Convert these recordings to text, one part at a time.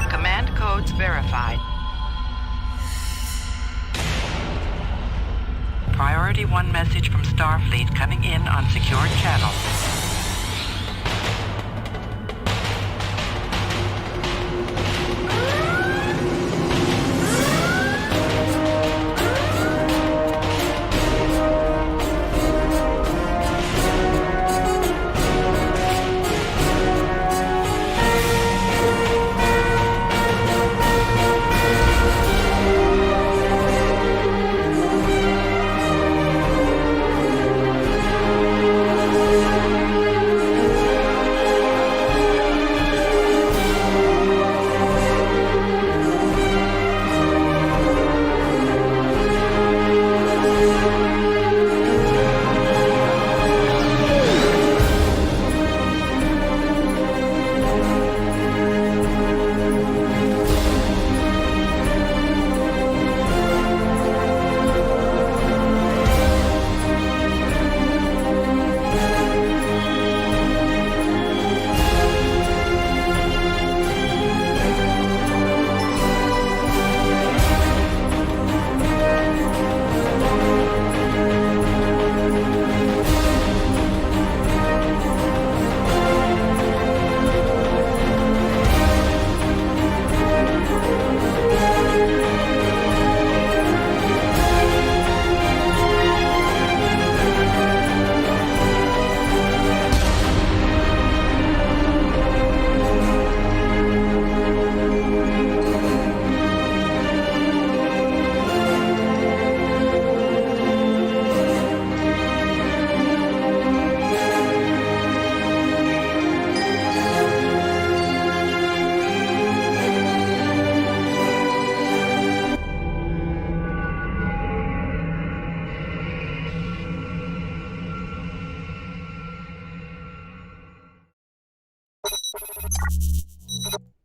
Command codes verified. Priority 1 message from Starfleet coming in on secured channel.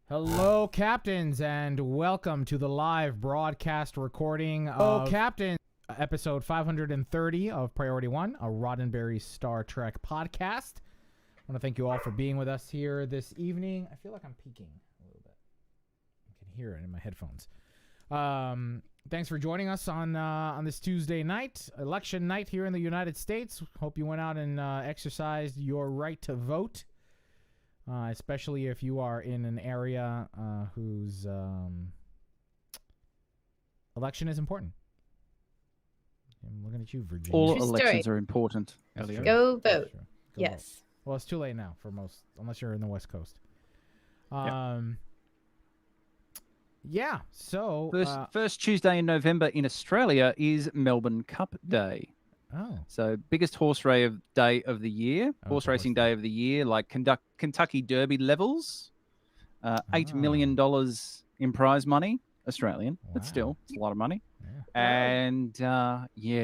Hello, Captains, and welcome to the live broadcast recording of Captain, episode 530 of Priority 1, a Roddenberry Star Trek podcast. I want to thank you all for being with us here this evening. I feel like I'm peaking a little bit. I can hear it in my headphones. Thanks for joining us on this Tuesday night, election night here in the United States. Hope you went out and exercised your right to vote. Especially if you are in an area whose election is important. I'm looking at you, Virginia. All elections are important. Go vote. Go yes. vote. Well, it's too late now for most, unless you're in the West Coast. Yeah, so... First Tuesday in November in Australia is Melbourne Cup Day. Oh. So biggest horse race day of the year, horse racing day of the year, like Kentucky Derby levels, $8 million in prize money, Australian, but still, it's a lot of money. Yeah. And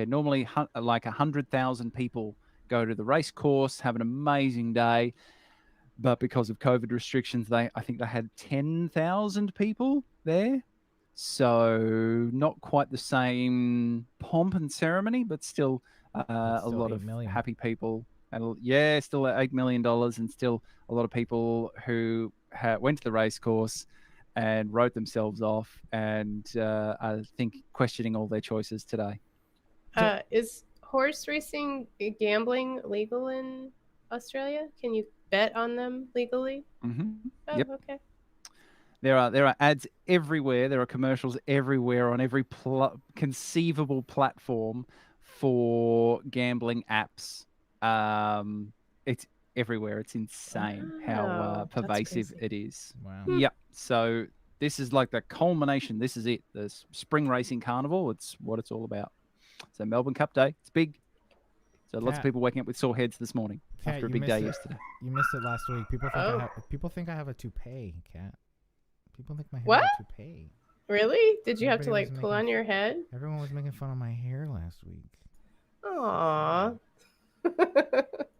normally like 100,000 people go to the race course, have an amazing day. But because of COVID restrictions, I think they had 10,000 people there. So not quite the same pomp and ceremony, but still a lot of happy people. And still $8 million, and still a lot of people who went to the race course and wrote themselves off, and I think questioning all their choices today. Is horse racing gambling legal in Australia? Can you bet on them legally? Mm-hmm. Oh, yep. Okay. There are ads everywhere. There are commercials everywhere on every conceivable platform for gambling apps. It's everywhere. It's insane how pervasive it is. Wow. Yep. So this is like the culmination. This is it. The spring racing carnival. It's what it's all about. So Melbourne Cup Day. It's big. So lots of people waking up with sore heads this morning after a big day yesterday. You missed it last week. People think I have a toupee, Kat. People think my hair What? is a toupee. Really? Did you have to Everybody like was pull making- on your head? Everyone was making fun of my hair last week. Aww.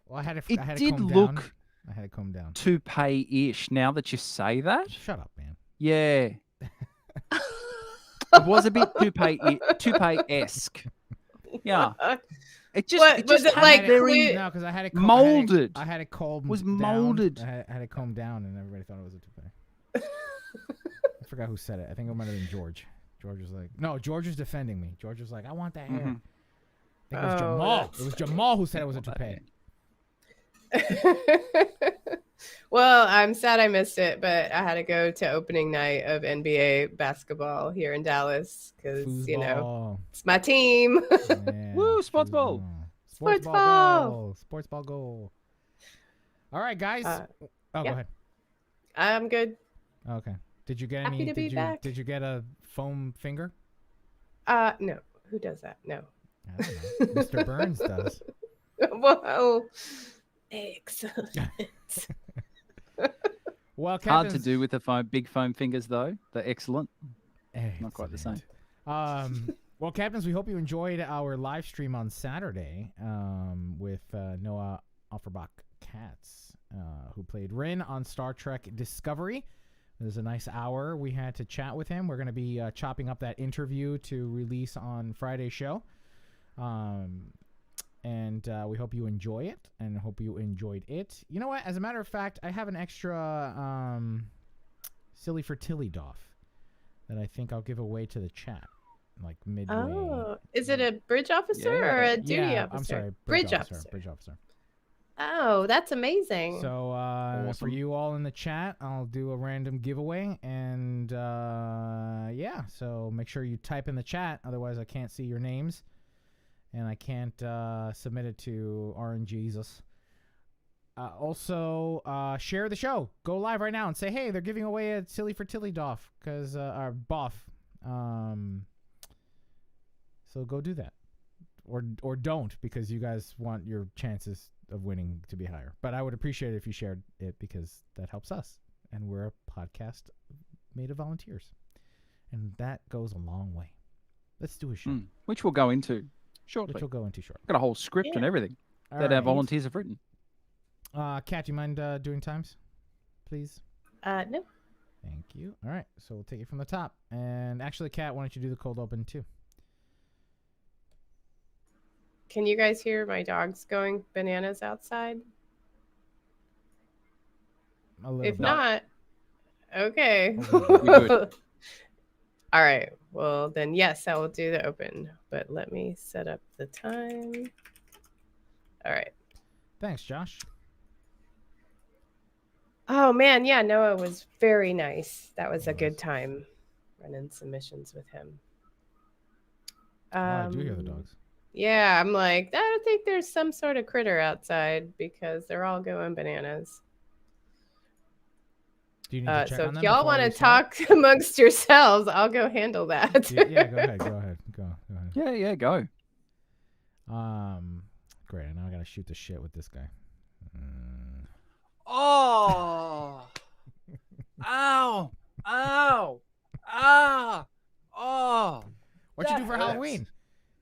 Well, I had to. It I had to did comb look down. I had to comb down. toupee-ish. Now that you say that, Shut up, man. yeah, it was a bit toupee-esque. Yeah, it just What, it was just it had like very No, because I had it molded. I had it combed. Was down. molded. I had it combed down, and everybody thought it was a toupee. I forgot who said it. I think it might have been George. George was like, no, George was defending me. George was like, I want that hair. Mhm. I think it was Jamal. It was Jamal who said it was a toupee. Well, I'm sad I missed it, but I had to go to opening night of NBA basketball here in Dallas because, you know, it's my team. Yeah, Woo, sports ball. Sports Sports ball ball. goal. Sports ball goal. All right, guys. Uh, Go yeah. ahead. I'm good. Okay. Did you get Happy any? to be back. Did you get a foam finger? No. Who does that? No. I don't know. Mr. Burns does. Whoa. Excellent. Well, Hard to Captain's- do with the big foam fingers, though. They're excellent. Not quite the same. Well, Captains, we hope you enjoyed our live stream on Saturday with Noah Averbach-Katz, who played Rin on Star Trek Discovery. It was a nice hour we had to chat with him. We're going to be chopping up that interview to release on Friday's show. And we hope you enjoy it, and hope you enjoyed it. You know what? As a matter of fact, I have an extra Silly for Tilly doff that I think I'll give away to the chat, like midway. Oh, is it a bridge officer or a duty officer? I'm sorry, bridge officer. Bridge officer. Oh, that's amazing. So for Awesome. you all in the chat, I'll do a random giveaway, and yeah. So make sure you type in the chat, otherwise I can't see your names. And I can't submit it to RNGesus. Also, share the show. Go live right now and say, hey, they're giving away a Silly for Tilly doff, because or boff. So go do that, or don't, because you guys want your chances of winning to be higher. But I would appreciate it if you shared it, because that helps us, and we're a podcast made of volunteers, and that goes a long way. Let's do a show, Which we'll go into shortly. which we'll go into shortly. Got a whole script and everything All that our right. volunteers have written. Kat, do you mind doing times, please? No. Thank you. All right, so we'll take it from the top. And actually, Kat, why don't you do the cold open too? Can you guys hear my dogs going bananas outside? A little If bit. not, okay. You're good. All right. Well, then, yes, I will do the open. But let me set up the time. All right. Thanks, Josh. Oh, man. Yeah, Noah was very nice. That was a He good was. time running submissions with him. I do hear the dogs. Yeah, I'm like, I don't think there's some sort of critter outside because they're all going bananas. Do you need to check So on if them y'all before want we to start? talk amongst yourselves, I'll go handle that. Yeah, go ahead. Go ahead. Go ahead. Yeah, go. Great. Now I gotta shoot the shit with this guy. Oh! Ow! Ow! Ah! Oh! What'd you That do for hurts. Halloween?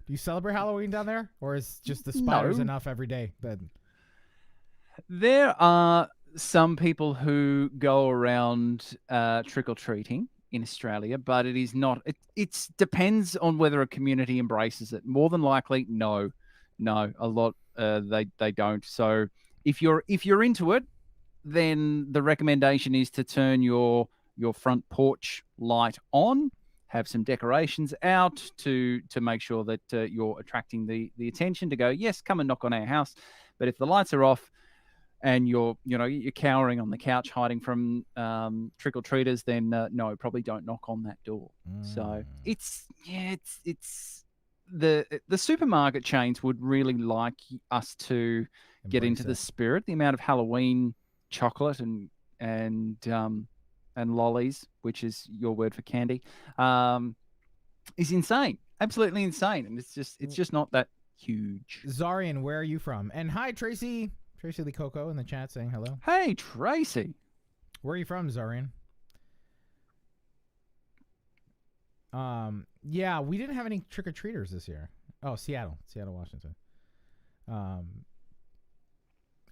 Do you celebrate Halloween down there, or is just the spiders No. enough every day? That There are some people who go around trick-or-treating in Australia, but it is not. It depends on whether a community embraces it. More than likely, no. A lot they don't. So if you're into it, then the recommendation is to turn your front porch light on, have some decorations out to make sure that you're attracting the attention to go, yes, come and knock on our house. But if the lights are off and you're cowering on the couch hiding from trick-or-treaters, then no, probably don't knock on that door. So it's the supermarket chains would really like us to get embrace into the it. spirit. The amount of Halloween chocolate and lollies, which is your word for candy, is insane. Absolutely insane. And it's just not that huge. Zarian, where are you from? And hi, Tracy Lee Coco in the chat saying hello. Hey, Tracy. Where are you from, Zarian? Yeah, we didn't have any trick-or-treaters this year. Oh, Seattle, Washington.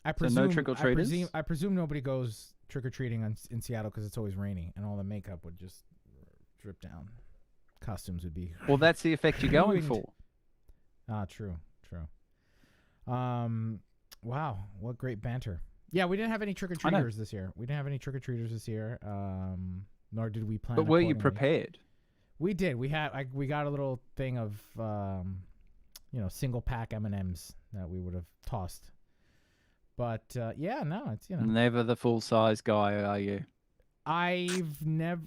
I presume no trick-or-treaters? I presume nobody goes trick-or-treating in Seattle because it's always rainy and all the makeup would just drip down. Costumes would be. Well, that's the effect you're going for. True. Wow, what great banter. Yeah, we didn't have any trick-or-treaters this year. Nor did we plan. But were you accordingly. prepared? We did. We got a little thing of single pack M&Ms that we would have tossed. But it's Never the full size guy, are you? I've never.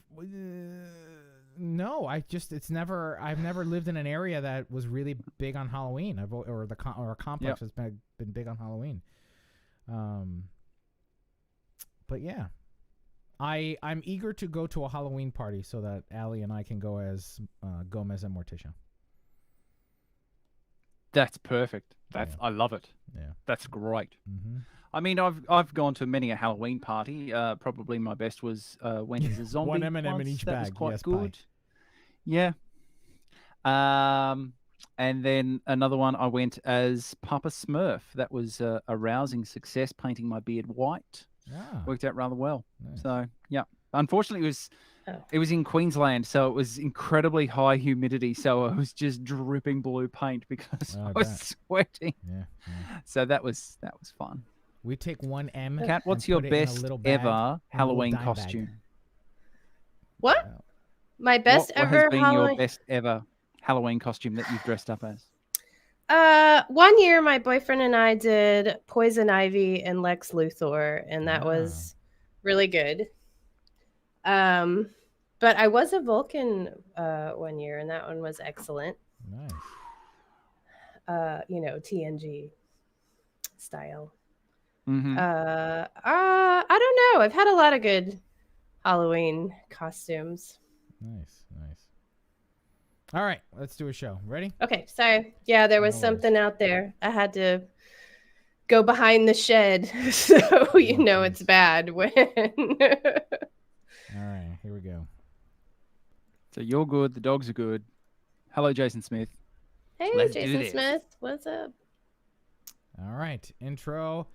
No, I've never lived in an area that was really big on Halloween. Or a complex has been big on Halloween. But yeah, I'm eager to go to a Halloween party so that Allie and I can go as Gomez and Morticia. That's perfect. I love it. Yeah, that's great. Mm-hmm. I mean, I've gone to many a Halloween party. Probably my best was when he's a zombie. One M&M in each that bag. Was quite yes, good. Bye. Yeah. And then another one, I went as Papa Smurf. That was a rousing success, painting my beard white. Worked out rather well. Nice. So yeah, unfortunately it was in Queensland, so it was incredibly high humidity. So I was just dripping blue paint because I was sweating. Yeah. So that was fun. We take one M. Kat, what's your best ever Halloween costume? Bag. What? My best what ever has been Halloween. your best ever Halloween costume that you've dressed up as? 1 year my boyfriend and I did Poison Ivy and Lex Luthor, and that was really good. But I was a Vulcan 1 year, and that one was excellent. Nice. TNG style. Mm-hmm. I don't know. I've had a lot of good Halloween costumes. Nice. All right, let's do a show. Ready? Okay, sorry. Yeah, there was something out there. I had to go behind the shed, so it's bad when. All right, here we go. So you're good. The dogs are good. Hello, Jason Smith. Hey, Let's do Jason this. Smith. What's up? All right, intro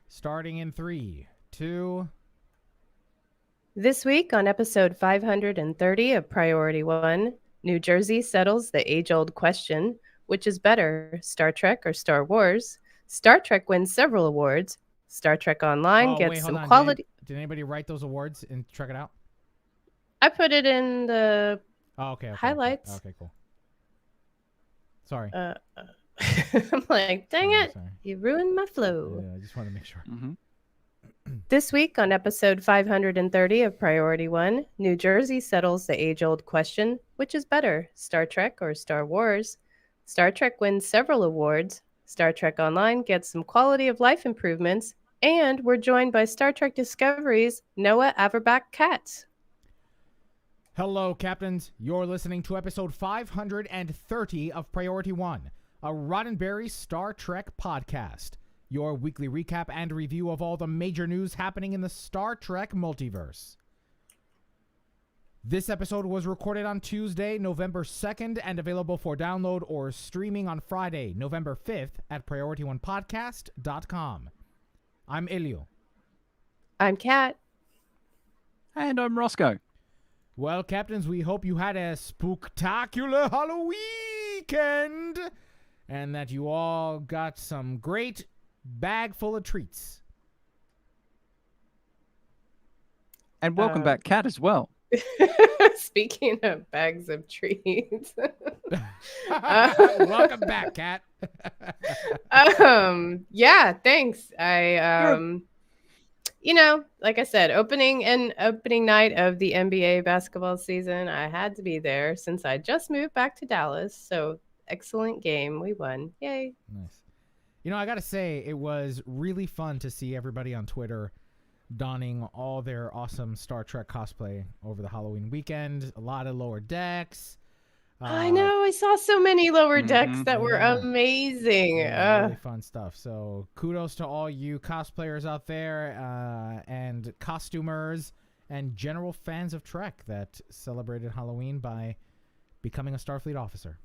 starting in 3, 2. This week on episode 530 of Priority One, New Jersey settles the age-old question, which is better, Star Trek or Star Wars? Star Trek wins several awards. Star Trek Online gets some quality... Did anybody write those awards and check it out? I put it in the highlights. Okay, cool. Sorry. I'm like, dang it, sorry. You ruined my flow. Yeah, I just wanted to make sure. Mm-hmm. This week on episode 530 of Priority One, New Jersey settles the age-old question, which is better, Star Trek or Star Wars? Star Trek wins several awards. Star Trek Online gets some quality of life improvements, and we're joined by Star Trek Discovery's Noah Averbach-Katz. Hello, Captains. You're listening to episode 530 of Priority One, a Roddenberry Star Trek podcast. Your weekly recap and review of all the major news happening in the Star Trek multiverse. This episode was recorded on Tuesday, November 2nd, and available for download or streaming on Friday, November 5th at PriorityOnePodcast.com. I'm Elio. I'm Kat. And I'm Roscoe. Well, Captains, we hope you had a spooktacular Halloween weekend and that you all got some great bag full of treats. And welcome back, Kat, as well. Speaking of bags of treats. Welcome back, Kat. Yeah, thanks. Like I said, opening night of the NBA basketball season, I had to be there since I just moved back to Dallas. So excellent game. We won. Yay. Nice. I got to say, it was really fun to see everybody on Twitter donning all their awesome Star Trek cosplay over the Halloween weekend. A lot of Lower Decks. I know. I saw so many Lower Decks that were amazing. Really fun stuff. So kudos to all you cosplayers out there and costumers and general fans of Trek that celebrated Halloween by becoming a Starfleet officer.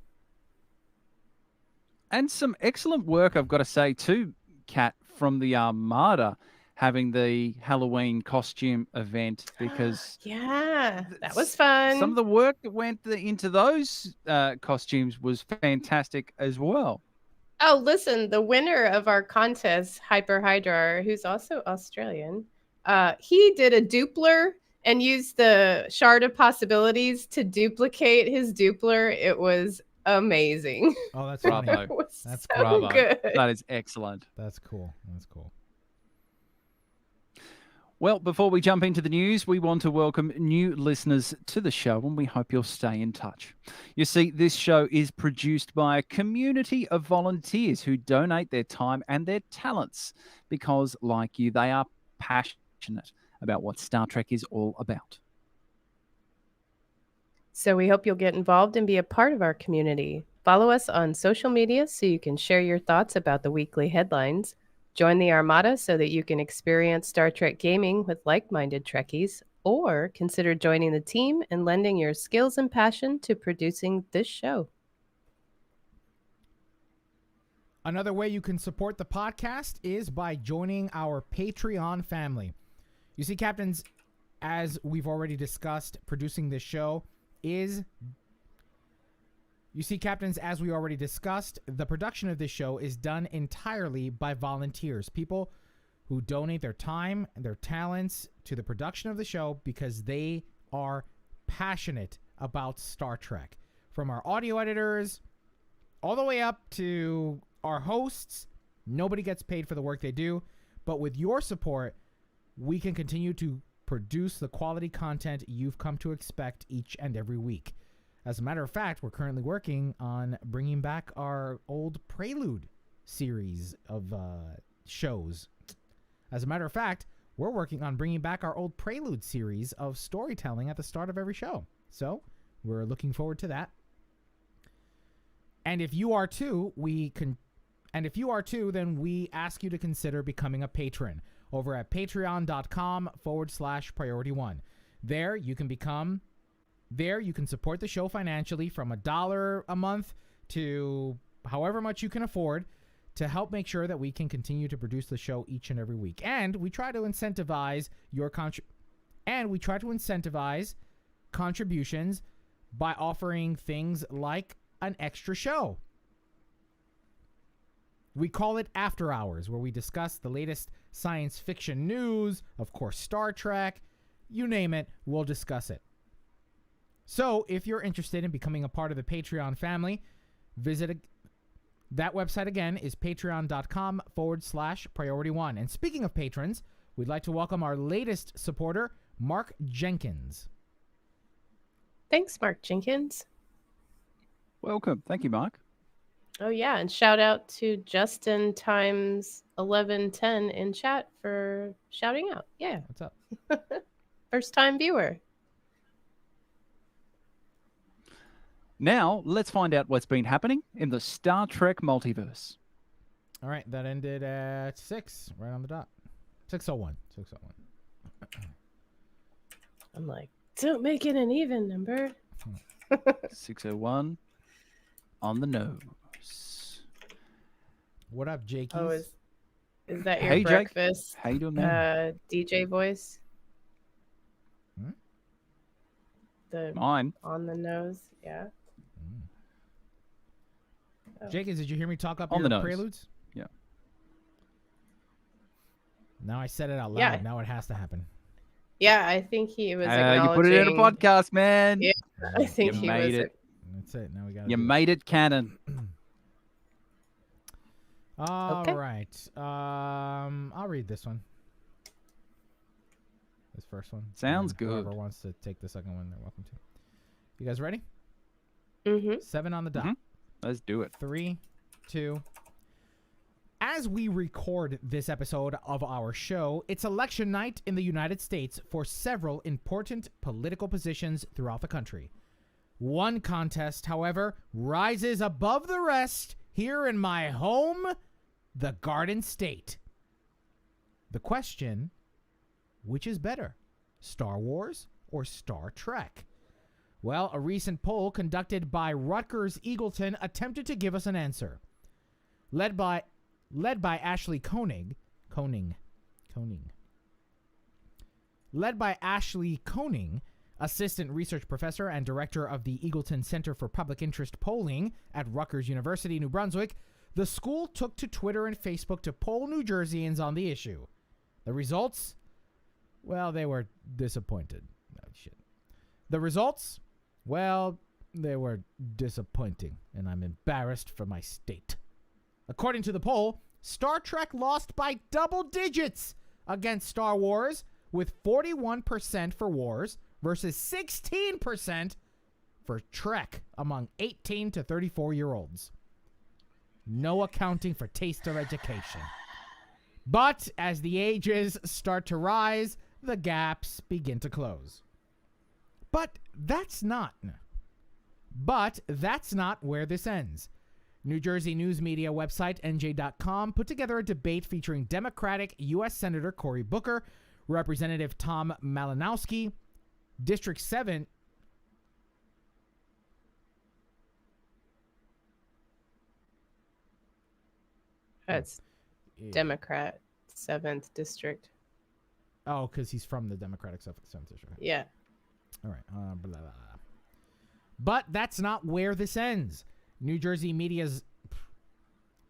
And some excellent work, I've got to say, too, Kat, from the Armada having the Halloween costume event, because yeah, that was fun. some of the work that went into those costumes was fantastic as well. Oh, listen, the winner of our contest, Hyper Hydrar, who's also Australian, he did a dupler and used the shard of possibilities to duplicate his dupler. It was amazing. Oh, that's Bravo. funny. It was That's so Bravo. good. That is excellent. That's cool. That's cool. Well, before we jump into the news, we want to welcome new listeners to the show, and we hope you'll stay in touch. You see, this show is produced by a community of volunteers who donate their time and their talents because, like you, they are passionate about what Star Trek is all about. So we hope you'll get involved and be a part of our community. Follow us on social media so you can share your thoughts about the weekly headlines. Join the Armada so that you can experience Star Trek gaming with like-minded Trekkies, or consider joining the team and lending your skills and passion to producing this show. Another way you can support the podcast is by joining our Patreon family. You see, Captains, as we've already discussed, producing this show is... You see, Captains, as we already discussed, the production of this show is done entirely by volunteers, people who donate their time and their talents to the production of the show because they are passionate about Star Trek. From our audio editors all the way up to our hosts, nobody gets paid for the work they do, but with your support, we can continue to produce the quality content you've come to expect each and every week. As a matter of fact, we're currently working on bringing back our old Prelude series of shows. As a matter of fact, we're working on bringing back our old Prelude series of storytelling at the start of every show. So we're looking forward to that. And if you are too, then we ask you to consider becoming a patron over at patreon.com/priority1. There you can support the show financially from $1 a month to however much you can afford to help make sure that we can continue to produce the show each and every week. And we try to incentivize contributions by offering things like an extra show. We call it After Hours, where we discuss the latest science fiction news, of course, Star Trek, you name it, we'll discuss it. So if you're interested in becoming a part of the Patreon family, visit that website again is patreon.com/priority1. And speaking of patrons, we'd like to welcome our latest supporter, Mark Jenkins. Thanks, Mark Jenkins. Welcome. Thank you, Mark. Oh, yeah. And shout out to Justin times 1110 in chat for shouting out. Yeah. What's up? First time viewer. Now, let's find out what's been happening in the Star Trek multiverse. All right. That ended at 6, right on the dot. 6:01. 6:01. I'm like, don't make it an even number. 6:01 on the nose. What up, Jakey? Oh, is that your Hey, Jake. breakfast? How you doing, man? DJ voice? Hmm? The Mine. on the nose, yeah. Oh. Jakey, did you hear me talk up On your the nose. preludes? Yeah. Now I said it out loud. Yeah. Now it has to happen. Yeah, I think he was You acknowledging. put it in a podcast, man. Yeah, I think You he made was. it. That's it. Now we got. You made it canon. All Okay. right. I'll read this one. This first one. Sounds And good. Whoever wants to take the second one, they're welcome to. You guys ready? Mm-hmm. 7 on the dot. Mhm. Let's do it. 3, 2. As we record this episode of our show, it's election night in the United States for several important political positions throughout the country. One contest, however, rises above the rest here in my home, the Garden State. The question, which is better, Star Wars or Star Trek? Well, a recent poll conducted by Rutgers Eagleton attempted to give us an answer. Led by Ashley Koenig. Led by Ashley Koenig, assistant research professor and director of the Eagleton Center for Public Interest Polling at Rutgers University, New Brunswick, the school took to Twitter and Facebook to poll New Jerseyans on the issue. The results? Well, they were disappointed. Oh, shit. The results? Well, they were disappointing, and I'm embarrassed for my state. According to the poll, Star Trek lost by double digits against Star Wars, with 41% for Wars versus 16% for Trek among 18 to 34-year-olds. No accounting for taste or education. But as the ages start to rise, the gaps begin to close. But that's not where this ends. New Jersey news media website NJ.com put together a debate featuring Democratic U.S. Senator Cory Booker, Representative Tom Malinowski, District 7... That's Democrat 7th District. Oh, because he's from the Democratic 7th District. Yeah. All right. Blah, blah, blah. But that's not where this ends.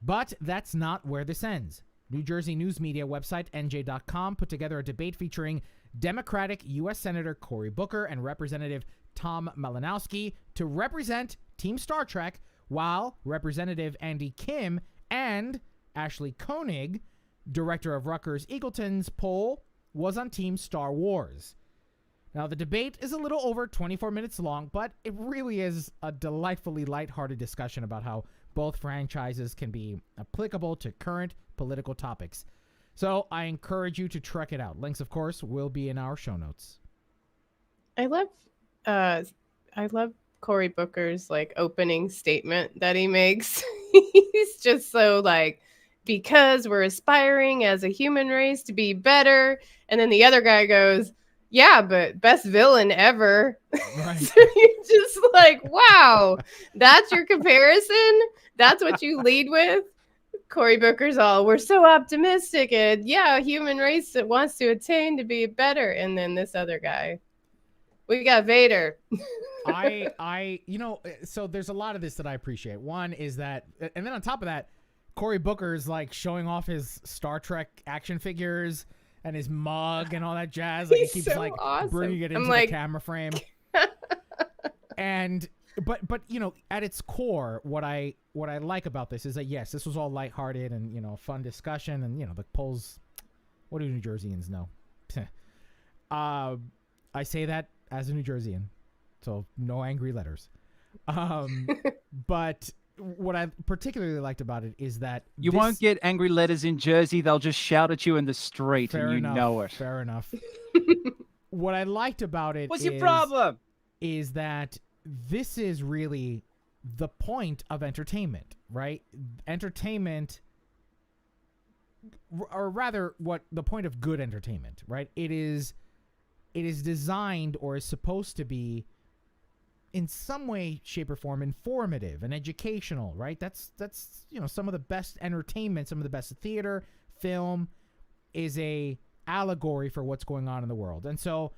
But that's not where this ends. New Jersey news media website NJ.com put together a debate featuring Democratic U.S. Senator Cory Booker and Representative Tom Malinowski to represent Team Star Trek, while Representative Andy Kim and Ashley Koenig, director of Rutgers Eagleton's poll, was on Team Star Wars. Now, the debate is a little over 24 minutes long, but it really is a delightfully lighthearted discussion about how both franchises can be applicable to current political topics. So I encourage you to check it out. Links, of course, will be in our show notes. I love Cory Booker's opening statement that he makes. He's just so because we're aspiring as a human race to be better. And then the other guy goes, yeah, but best villain ever. Right. So you're just wow, that's your comparison? That's what you lead with? Cory Booker's all, we're so optimistic, and yeah, human race that wants to attain to be better. And then this other guy, we got Vader. So there's a lot of this that I appreciate. One is that, and then on top of that, Cory Booker's showing off his Star Trek action figures and his mug and all that jazz. He keeps so awesome. Bringing it into the camera frame. But at its core, what I like about this is that, yes, this was all lighthearted and fun discussion, and the polls. What do New Jerseyans know? I say that as a New Jerseyan, so no angry letters. But what I particularly liked about it is that you won't get angry letters in Jersey. They'll just shout at you in the street, and you know it. Fair enough. What I liked about it your problem? Is that this is really the point of entertainment, right? Entertainment, or rather, what the point of good entertainment, right? It is designed, or is supposed to be, in some way, shape, or form, informative and educational, right? That's some of the best entertainment, some of the best theater, film is a allegory for what's going on in the world. And so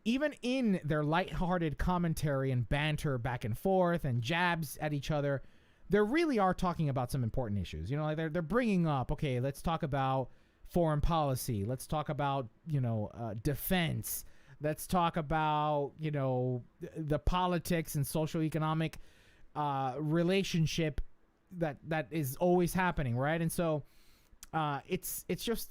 even in their lighthearted commentary and banter back and forth and jabs at each other, they really are talking about some important issues. They're bringing up, okay, let's talk about foreign policy. Let's talk about, defense. Let's talk about, the politics and socioeconomic relationship that is always happening, right? And so it's just,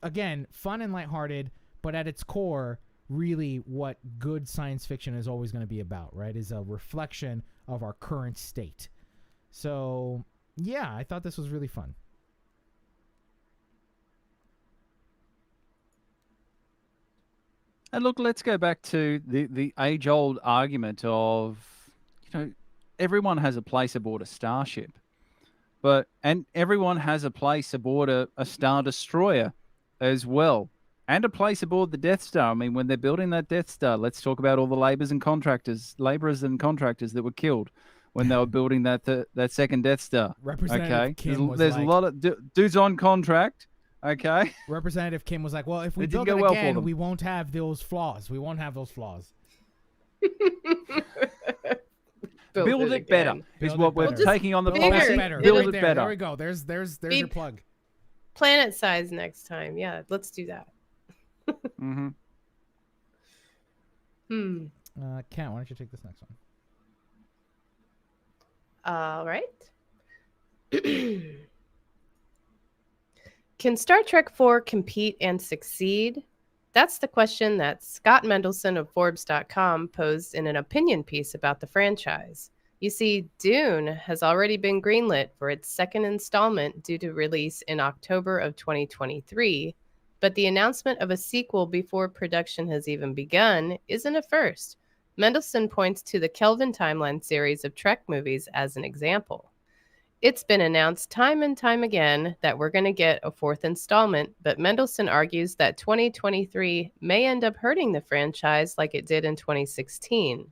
again, fun and lighthearted, but at its core, really what good science fiction is always going to be about, right? Is a reflection of our current state. So, yeah, I thought this was really fun. And look, let's go back to the age-old argument of, everyone has a place aboard a starship, and everyone has a place aboard a Star Destroyer as well. And a place aboard the Death Star. I mean, when they're building that Death Star, let's talk about all the laborers and contractors that were killed when they were building that second Death Star. Representative Kim was there's like, a lot of dudes on contract. Okay. Representative Kim was like, well, if we build it again, we won't have those flaws. We won't have those flaws. Build it better is what we're taking on the policy. Build it better. There we go. There's your plug. Planet size next time. Yeah, let's do that. Mm-hmm. Ken, why don't you take this next one? All right. Can Star Trek 4 compete and succeed? That's the question that Scott Mendelson of Forbes.com posed in an opinion piece about the franchise. You see, Dune has already been greenlit for its second installment due to release in October of 2023, but the announcement of a sequel before production has even begun isn't a first. Mendelson points to the Kelvin Timeline series of Trek movies as an example. It's been announced time and time again that we're going to get a fourth installment, but Mendelson argues that 2023 may end up hurting the franchise like it did in 2016.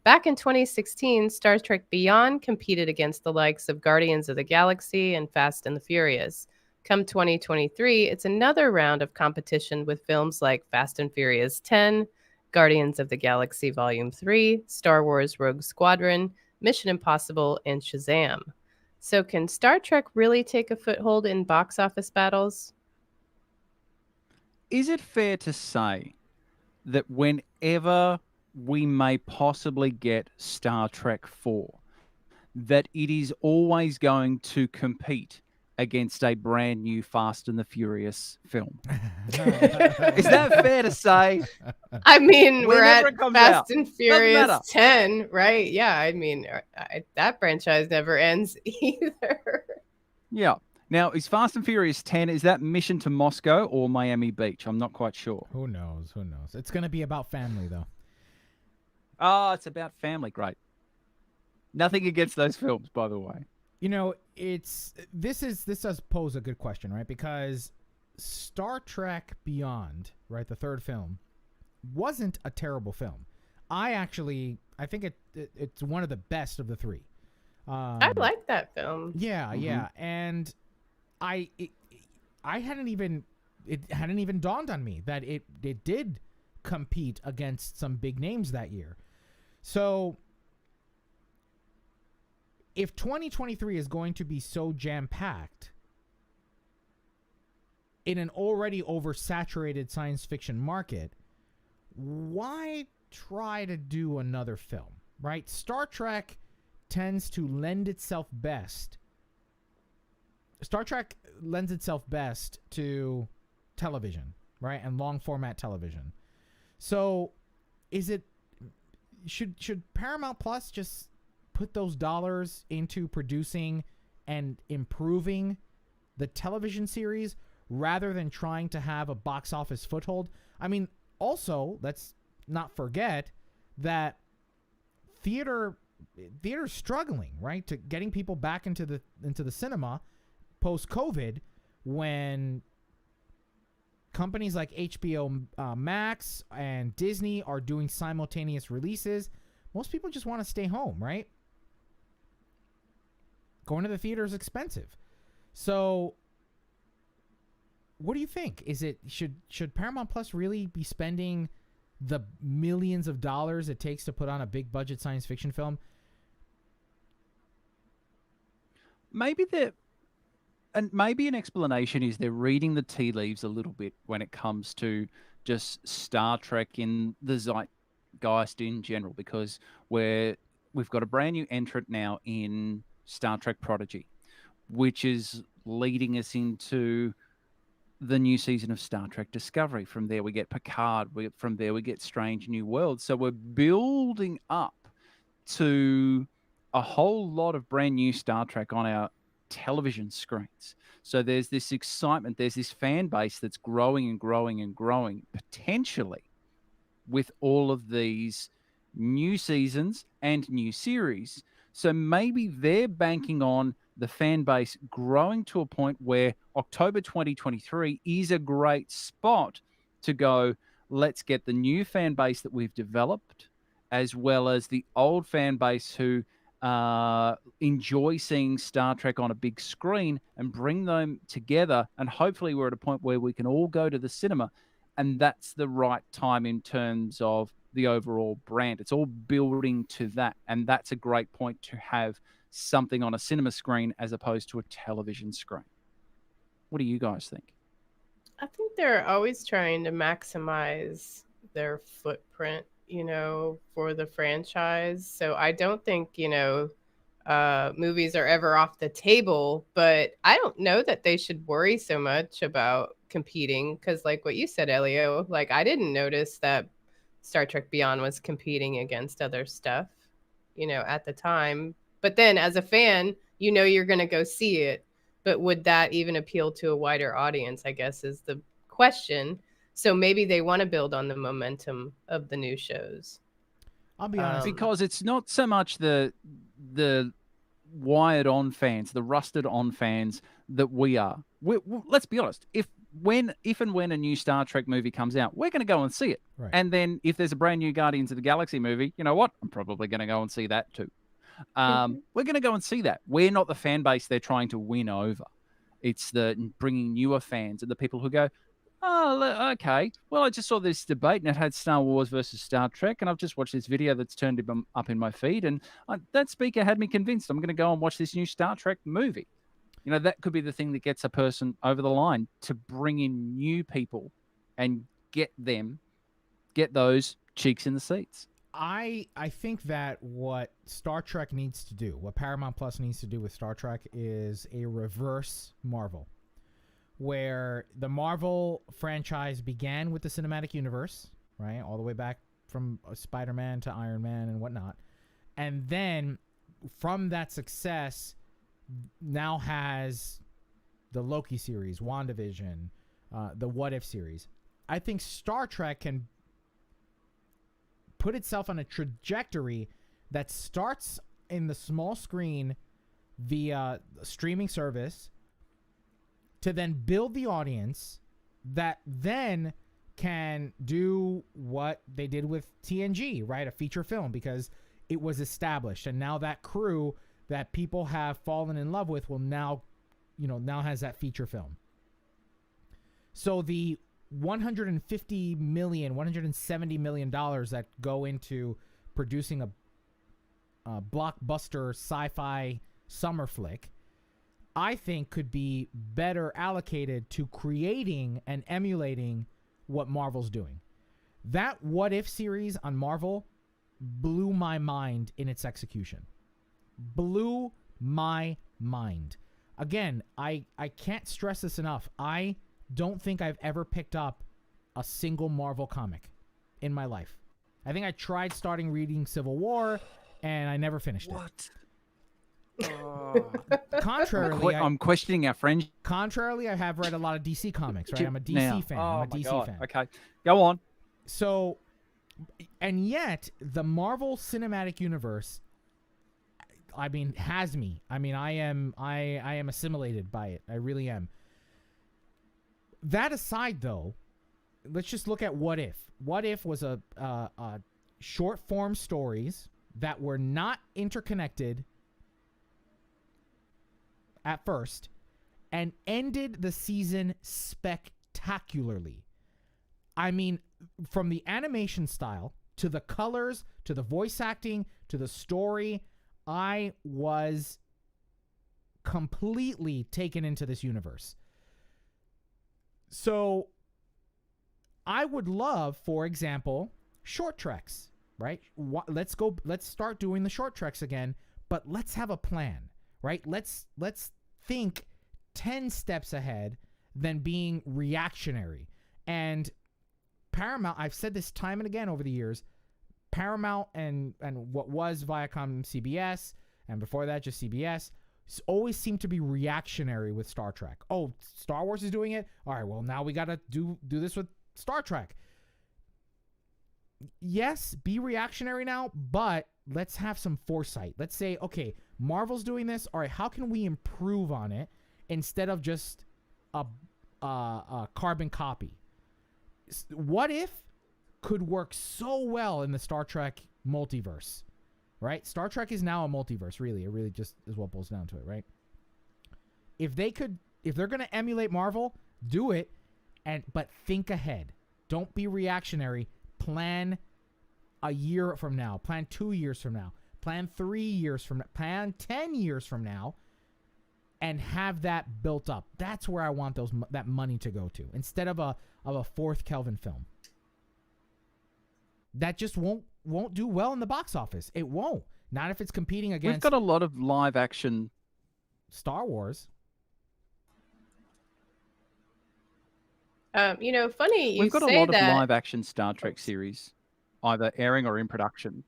Back in 2016, Star Trek Beyond competed against the likes of Guardians of the Galaxy and Fast and the Furious. Come 2023, it's another round of competition with films like Fast and Furious 10, Guardians of the Galaxy Volume 3, Star Wars Rogue Squadron, Mission Impossible, and Shazam. So can Star Trek really take a foothold in box office battles? Is it fair to say that whenever we may possibly get Star Trek 4, that it is always going to compete against a brand new Fast and the Furious film? Is that fair to say? I mean, we're at Fast and Furious 10, right? Yeah, I mean, that franchise never ends either. Yeah. Now, is Fast and Furious 10, is that Mission to Moscow or Miami Beach? I'm not quite sure. Who knows? It's going to be about family, though. Oh, it's about family. Great. Nothing against those films, by the way. You know, this does pose a good question, right? Because Star Trek Beyond, right, the third film, wasn't a terrible film. I think it's one of the best of the three. I like that film. Yeah, yeah, and it hadn't even dawned on me that it did compete against some big names that year. So if 2023 is going to be so jam-packed in an already oversaturated science fiction market, why try to do another film, right? Star Trek tends to lend itself best. Star Trek lends itself best to television, right? And long-format television. So should Paramount Plus just put those dollars into producing and improving the television series rather than trying to have a box office foothold? I mean, also, let's not forget that theater's struggling, right? To getting people back into the cinema post-COVID, when companies like HBO Max and Disney are doing simultaneous releases. Most people just want to stay home, right? Going to the theater is expensive. So what do you think? Should Paramount Plus really be spending the millions of dollars it takes to put on a big budget science fiction film? Maybe an explanation is they're reading the tea leaves a little bit when it comes to just Star Trek in the zeitgeist in general, because we've got a brand new entrant now in Star Trek Prodigy, which is leading us into the new season of Star Trek Discovery. From there we get Picard. From there we get Strange New Worlds. So we're building up to a whole lot of brand new Star Trek on our television screens. So there's this excitement, there's this fan base that's growing and growing and growing, potentially with all of these new seasons and new series. So maybe they're banking on the fan base growing to a point where October 2023 is a great spot to go, let's get the new fan base that we've developed, as well as the old fan base who enjoy seeing Star Trek on a big screen, and bring them together. And hopefully we're at a point where we can all go to the cinema. And that's the right time in terms of the overall brand. It's all building to that. And that's a great point, to have something on a cinema screen as opposed to a television screen. What do you guys think? I think they're always trying to maximize their footprint, for the franchise. So I don't think, movies are ever off the table, but I don't know that they should worry so much about competing, because like what you said, Elio, like I didn't notice that Star Trek Beyond was competing against other stuff, at the time. But then as a fan, you're going to go see it. But would that even appeal to a wider audience, I guess, is the question. So maybe they want to build on the momentum of the new shows. I'll be honest. Because it's not so much the wired-on fans, the rusted-on fans that we are. Let's be honest. If and when a new Star Trek movie comes out, we're going to go and see it. Right. And then if there's a brand new Guardians of the Galaxy movie, you know what? I'm probably going to go and see that too. We're going to go and see that. We're not the fan base they're trying to win over. It's the bringing newer fans and the people who go, oh, okay, well, I just saw this debate and it had Star Wars versus Star Trek, and I've just watched this video that's turned up in my feed, and that speaker had me convinced I'm going to go and watch this new Star Trek movie. That could be the thing that gets a person over the line, to bring in new people and get those cheeks in the seats. I think that what Star Trek needs to do, what Paramount Plus needs to do with Star Trek, is a reverse Marvel, where the Marvel franchise began with the cinematic universe, right, all the way back from Spider-Man to Iron Man and whatnot, and then from that success now has the Loki series, WandaVision, the What If series. I think Star Trek can put itself on a trajectory that starts in the small screen via streaming service, to then build the audience that then can do what they did with TNG, right? A feature film, because it was established. And now that crew that people have fallen in love with will now has that feature film. So the $170 million that go into producing a blockbuster sci-fi summer flick, I think could be better allocated to creating and emulating what Marvel's doing. That What If series on Marvel blew my mind in its execution. Blew my mind. Again, I can't stress this enough. I don't think I've ever picked up a single Marvel comic in my life. I think I tried starting reading Civil War, and I never finished it. Contrarily, I'm questioning our friend. Contrarily, I have read a lot of DC comics, right? I'm a DC fan. I'm a DC fan. Okay, go on. So, and yet, the Marvel Cinematic Universe, has me. I am assimilated by it. I really am. That aside, though, let's just look at What If. What If was a short form stories that were not interconnected at first, and ended the season spectacularly. From the animation style to the colors to the voice acting to the story, I was completely taken into this universe. So I would love, for example, short treks, right? Let's start doing the short treks again, but let's have a plan, right? Let's think 10 steps ahead than being reactionary. And Paramount, I've said this time and again over the years, Paramount and what was Viacom CBS, and before that just CBS, always seemed to be reactionary with Star Trek. Oh, Star Wars is doing it? All right, well, now we got to do this with Star Trek. Yes, be reactionary now, but let's have some foresight. Let's say, okay, Marvel's doing this. All right, how can we improve on it instead of just a carbon copy? what if could work so well in the Star Trek multiverse, right? Star Trek is now a multiverse, really. It really just is what boils down to it, right? If they're going to emulate Marvel, do it, but think ahead. Don't be reactionary. Plan a year from now. Plan 2 years from now. Plan 3 years from now. Plan 10 years from now, and have that built up. That's where I want that money to go to, instead of a fourth Kelvin film. That just won't do well in the box office. It won't. Not if it's competing against. We've got a lot of live action Star Wars. Funny you We've got say a lot that. of live action Star Trek series, either airing or in production.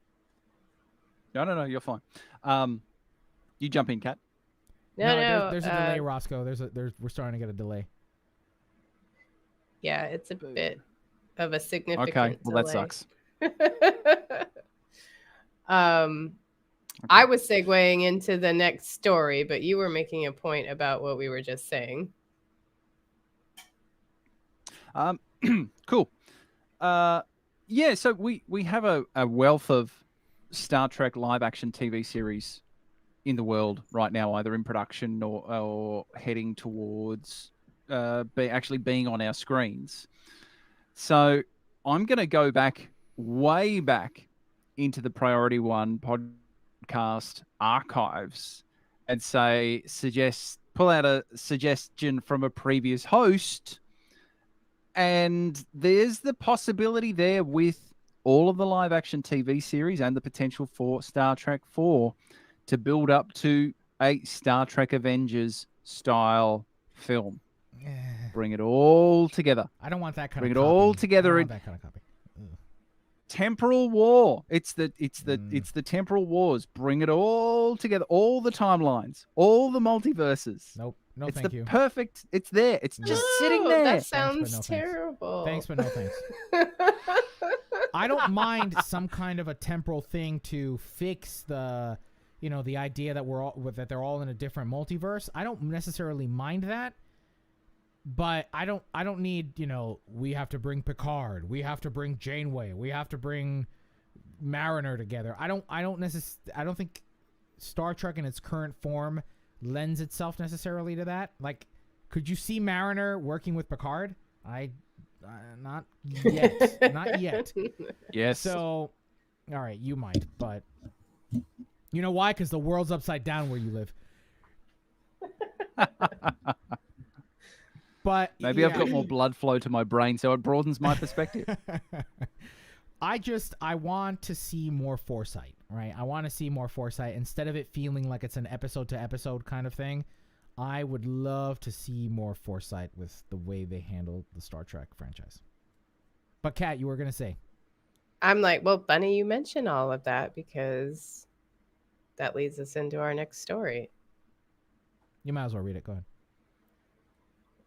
No, you're fine. You jump in, Kat. No. There's a delay, Roscoe. We're starting to get a delay. Yeah, it's a bit of a significant Okay, well delay. that sucks. I was segueing into the next story, but you were making a point about what we were just saying. Cool. Yeah, so we have a wealth of Star Trek live action TV series in the world right now, either in production or heading towards actually being on our screens. So I'm going to go way back into the Priority One podcast archives and pull out a suggestion from a previous host. And there's the possibility there with all of the live action TV series and the potential for Star Trek 4 to build up to a Star Trek Avengers style film. Bring it all together. I don't want that kind Bring of it copy. all together. I don't want that kind of copy. Temporal war. It's the temporal wars. Bring it all together. All the timelines. All the multiverses. Nope. No, it's thank the you. perfect. It's there. It's just sitting there. That sounds Thanks, but no thanks. terrible. Thanks, but no thanks. I don't mind some kind of a temporal thing to fix the idea that they're all in a different multiverse. I don't necessarily mind that, but I don't need, we have to bring Picard, we have to bring Janeway, we have to bring Mariner together. I don't think Star Trek in its current form lends itself necessarily to that. Like, could you see Mariner working with Picard? Not yet. Not yet. Yes. So, all right, you might, but you know why? Because the world's upside down where you live. But maybe I've got more blood flow to my brain, so it broadens my perspective. I want to see more foresight, right? I want to see more foresight instead of it feeling like it's an episode to episode kind of thing. I would love to see more foresight with the way they handle the Star Trek franchise. But Kat, you were going to say. I'm like, well, funny you mention all of that because that leads us into our next story. You might as well read it. Go ahead.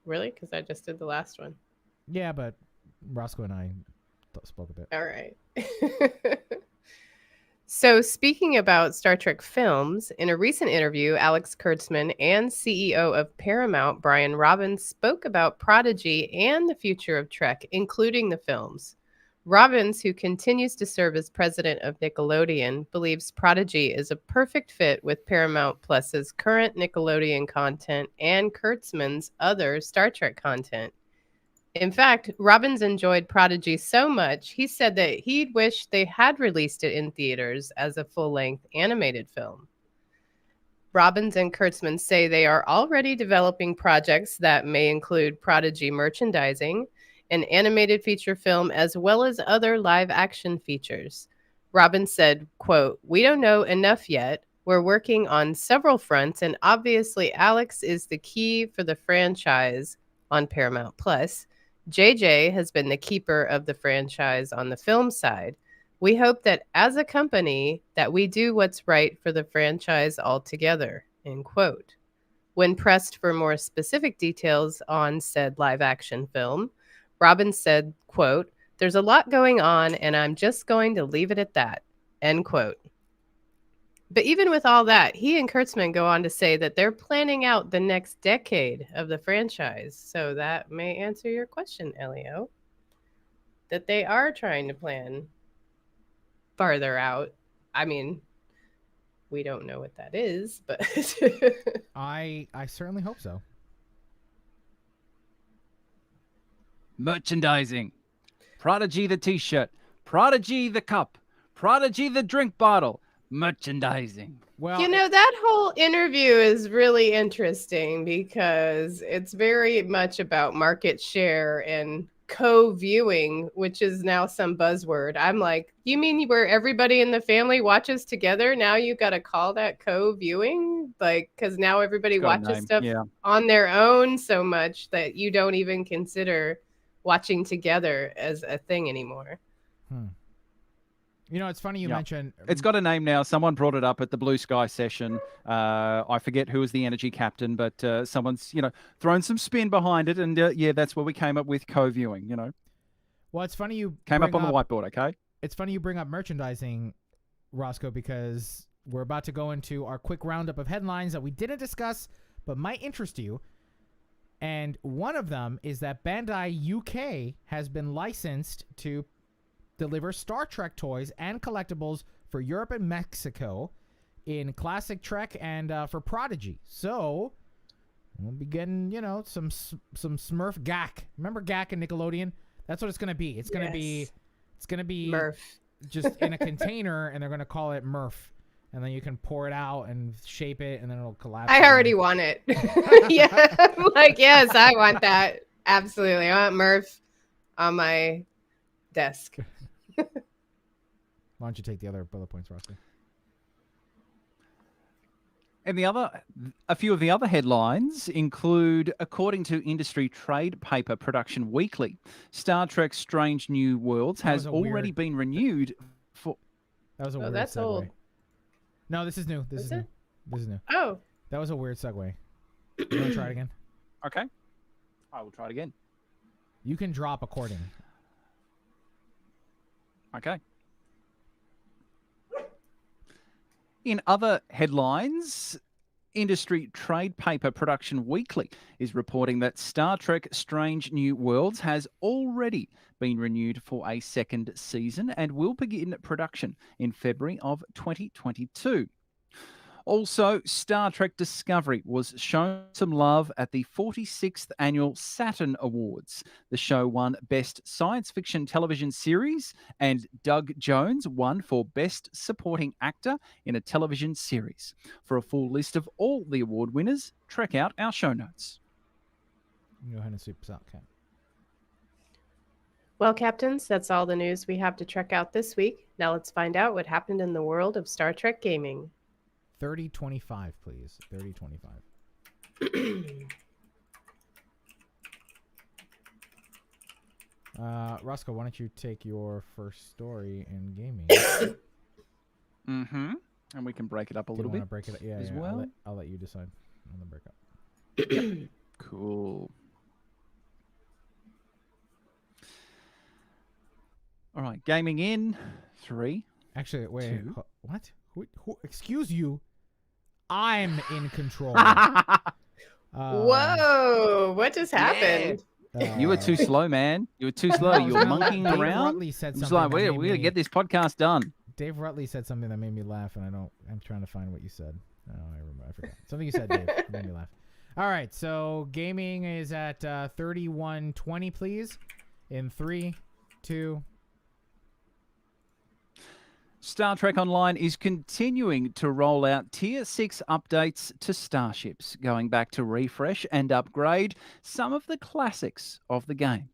Really? Because I just did the last one. Yeah, but Roscoe and I spoke a bit. All right. So speaking about Star Trek films, in a recent interview, Alex Kurtzman and CEO of Paramount, Brian Robbins, spoke about Prodigy and the future of Trek, including the films. Robbins, who continues to serve as president of Nickelodeon, believes Prodigy is a perfect fit with Paramount Plus's current Nickelodeon content and Kurtzman's other Star Trek content. In fact, Robbins enjoyed Prodigy so much, he said that he'd wish they had released it in theaters as a full-length animated film. Robbins and Kurtzman say they are already developing projects that may include Prodigy merchandising, an animated feature film, as well as other live-action features. Robbins said, quote, "We don't know enough yet. We're working on several fronts, and obviously Alex is the key for the franchise on Paramount Plus. JJ has been the keeper of the franchise on the film side. We hope that as a company that we do what's right for the franchise altogether," end quote. When pressed for more specific details on said live-action film, Robbins said, quote, "There's a lot going on, and I'm just going to leave it at that," end quote. But even with all that, he and Kurtzman go on to say that they're planning out the next decade of the franchise. So that may answer your question, Elio. that they are trying to plan farther out. I mean, we don't know what that is, but I certainly hope so. Merchandising. Prodigy the t-shirt. Prodigy the cup. Prodigy the drink bottle. Merchandising. Well, that whole interview is really interesting because it's very much about market share and co-viewing, which is now some buzzword. I'm like, you mean where everybody in the family watches together? Now you got to call that co-viewing? Like, because now everybody watches stuff on their own so much that you don't even consider watching together as a thing anymore. It's funny you mentioned... It's got a name now. Someone brought it up at the Blue Sky session. I forget who was the energy captain, but someone's, thrown some spin behind it. And that's where we came up with co-viewing, Well, it's funny you... Came up on the whiteboard, okay? It's funny you bring up merchandising, Roscoe, because we're about to go into our quick roundup of headlines that we didn't discuss, but might interest you. And one of them is that Bandai UK has been licensed to deliver Star Trek toys and collectibles for Europe and Mexico in Classic Trek and for Prodigy. So we'll be getting, some Smurf Gak. Remember Gak and Nickelodeon? That's what it's going to be. It's going to be Murph. Just in a container, and they're going to call it Murph. And then you can pour it out and shape it, and then it'll collapse. I already want it. Yeah, I'm like, yes, I want that. Absolutely. I want Murph on my desk. Why don't you take the other bullet points, Roscoe? And a few of the other headlines include, according to Industry Trade Paper Production Weekly, Star Trek Strange New Worlds has already been renewed for... That was a weird that's segue. old. No, this is new. This is new. This is new. Oh. That was a weird segue. You want to try it again? Okay. I will try it again. You can drop according. Okay. In other headlines, Industry Trade Paper Production Weekly is reporting that Star Trek Strange New Worlds has already been renewed for a second season and will begin production in February of 2022. Also, Star Trek Discovery was shown some love at the 46th Annual Saturn Awards. The show won Best Science Fiction Television Series, and Doug Jones won for Best Supporting Actor in a Television Series. For a full list of all the award winners, check out our show notes. Go ahead and sweep us out, Cap. Well, Captains, that's all the news we have to check out this week. Now let's find out what happened in the world of Star Trek gaming. 3025, please. 3025. Roscoe, why don't you take your first story in gaming? Mm-hmm. And we can break it up a little bit. Break it up? Yeah, as yeah. well. I'll let you decide on the breakup. Cool. All right, gaming in 3. Actually, wait. What? Who? Excuse you. I'm in control. Whoa! What just happened? You were too slow, man. You were too slow. You were monkeying Dave around. Rutley said It's something like, we're gonna get this podcast done. Dave Rutley said something that made me laugh, and I'm trying to find what you said. Oh, I remember. I forgot. Something you said, Dave, made me laugh. All right, so gaming is at 3120, please. In 3, 2. Star Trek Online is continuing to roll out Tier 6 updates to starships, going back to refresh and upgrade some of the classics of the game.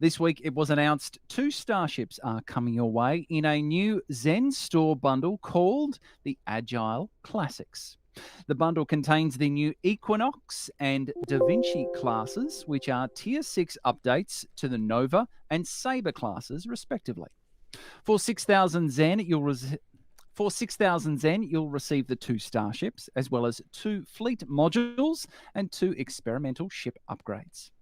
This week, it was announced 2 starships are coming your way in a new Zen Store bundle called the Agile Classics. The bundle contains the new Equinox and Da Vinci classes, which are Tier 6 updates to the Nova and Sabre classes, respectively. For 6,000 Zen, you'll receive the 2 starships, as well as 2 fleet modules and 2 experimental ship upgrades.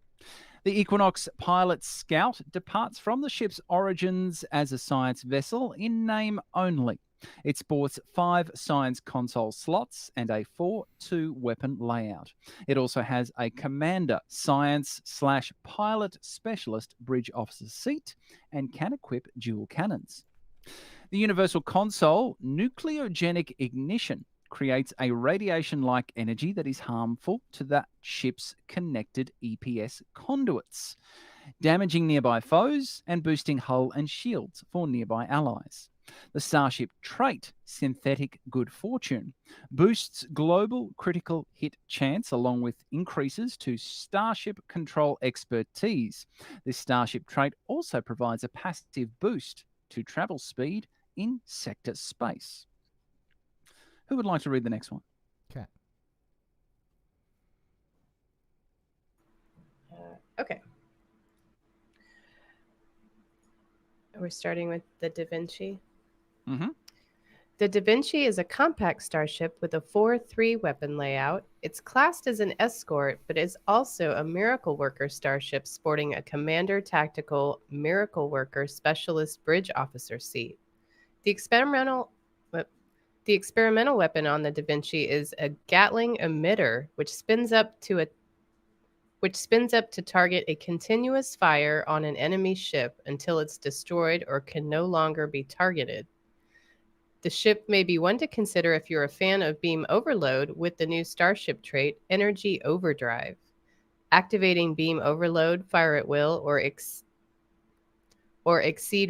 The Equinox Pilot Scout departs from the ship's origins as a science vessel in name only. It sports 5 science console slots and a 4-2 weapon layout. It also has a commander, science/pilot specialist bridge officer seat and can equip dual cannons. The Universal Console nucleogenic ignition creates a radiation-like energy that is harmful to that ship's connected EPS conduits, damaging nearby foes and boosting hull and shields for nearby allies. The Starship trait, Synthetic Good Fortune, boosts global critical hit chance along with increases to Starship control expertise. This Starship trait also provides a passive boost to travel speed in sector space. Who would like to read the next one? Okay. Okay. We're starting with the Da Vinci. Mm-hmm. The Da Vinci is a compact starship with a 4-3 weapon layout. It's classed as an escort, but is also a miracle worker starship sporting a commander tactical miracle worker specialist bridge officer seat. The experimental weapon on the Da Vinci is a Gatling emitter, which spins up to target a continuous fire on an enemy ship until it's destroyed or can no longer be targeted. The ship may be one to consider if you're a fan of beam overload with the new starship trait, Energy Overdrive. Activating beam overload, fire at will, or exceed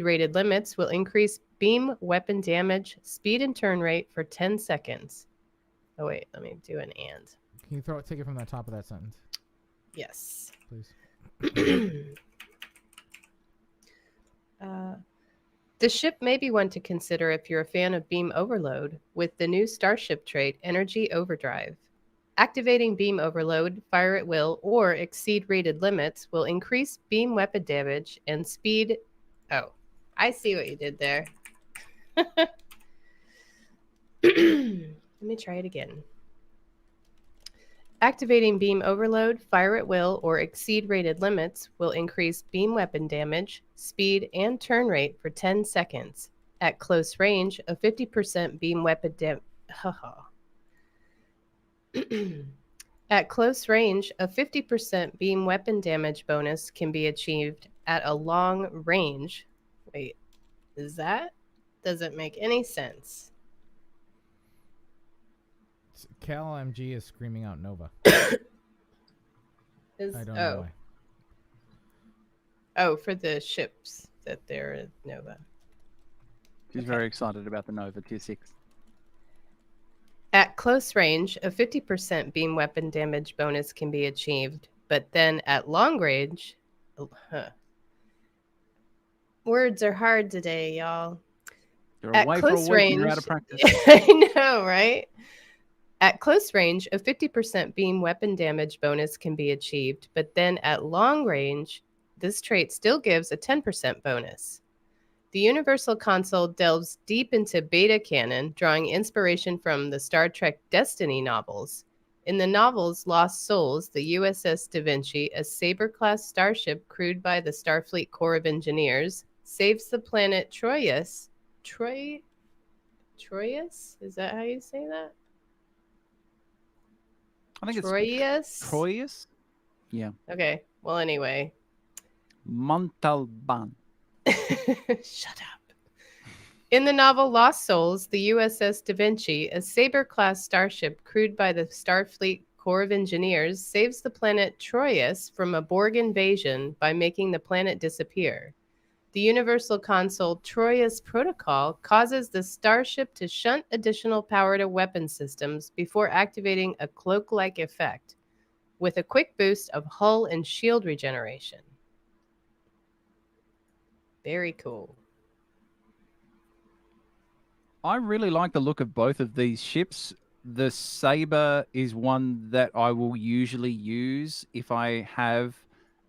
rated limits will increase beam weapon damage, speed, and turn rate for 10 seconds. Oh, wait, let me do an and. Can you take it from the top of that sentence? Yes. Please. The ship may be one to consider if you're a fan of beam overload with the new starship trait, Energy Overdrive. Activating beam overload, fire at will, or exceed rated limits will increase beam weapon damage and speed. Oh, I see what you did there. Let me try it again. Activating beam overload, fire at will, or exceed rated limits will increase beam weapon damage, speed, and turn rate for 10 seconds. At close range, a 50% beam weapon At close range, a 50% beam weapon damage bonus can be achieved at a long range. Wait, doesn't make any sense. KLMG is screaming out Nova. I don't know why. Oh, for the ships that they're at Nova. She's very excited about the Nova Tier 6. At close range, a 50% beam weapon damage bonus can be achieved, but then at long range... Words are hard today, y'all. You're at away close for a week range, and you're out of practice. I know, right? At close range, a 50% beam weapon damage bonus can be achieved, but then at long range, this trait still gives a 10% bonus. The Universal Console delves deep into beta canon, drawing inspiration from the Star Trek Destiny novels. In the novels Lost Souls, the USS Da Vinci, a Sabre-class starship crewed by the Starfleet Corps of Engineers, saves the planet Troyes. Troyes? Is that how you say that? I think Troyes? Troyes? Yeah. Okay. Well, anyway. Montalban. Shut up. In the novel Lost Souls, the USS Da Vinci, a Sabre-class starship crewed by the Starfleet Corps of Engineers, saves the planet Troyes from a Borg invasion by making the planet disappear. The Universal Console Troyes Protocol causes the starship to shunt additional power to weapon systems before activating a cloak-like effect, with a quick boost of hull and shield regeneration. Very cool. I really like the look of both of these ships. The Sabre is one that I will usually use if I have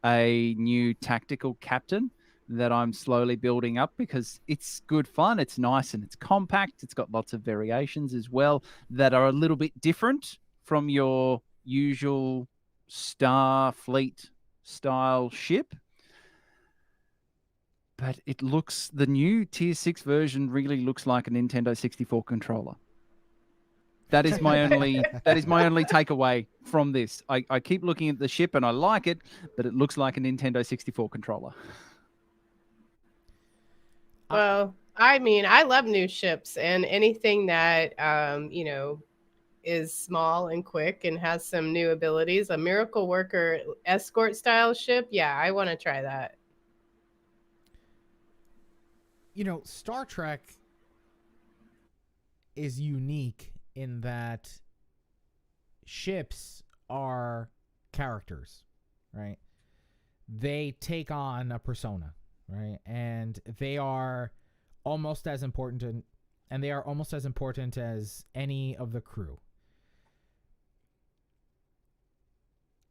a new tactical captain that I'm slowly building up because it's good fun. It's nice and it's compact. It's got lots of variations as well that are a little bit different from your usual Starfleet style ship. but the new Tier 6 version really looks like a Nintendo 64 controller. That is my only takeaway from this. I keep looking at the ship and I like it, but it looks like a Nintendo 64 controller. Well, I mean, I love new ships, and anything that is small and quick and has some new abilities. A Miracle Worker escort style ship, yeah, I want to try that. Star Trek is unique in that ships are characters, right? They take on a persona, right? And they are almost as important as any of the crew.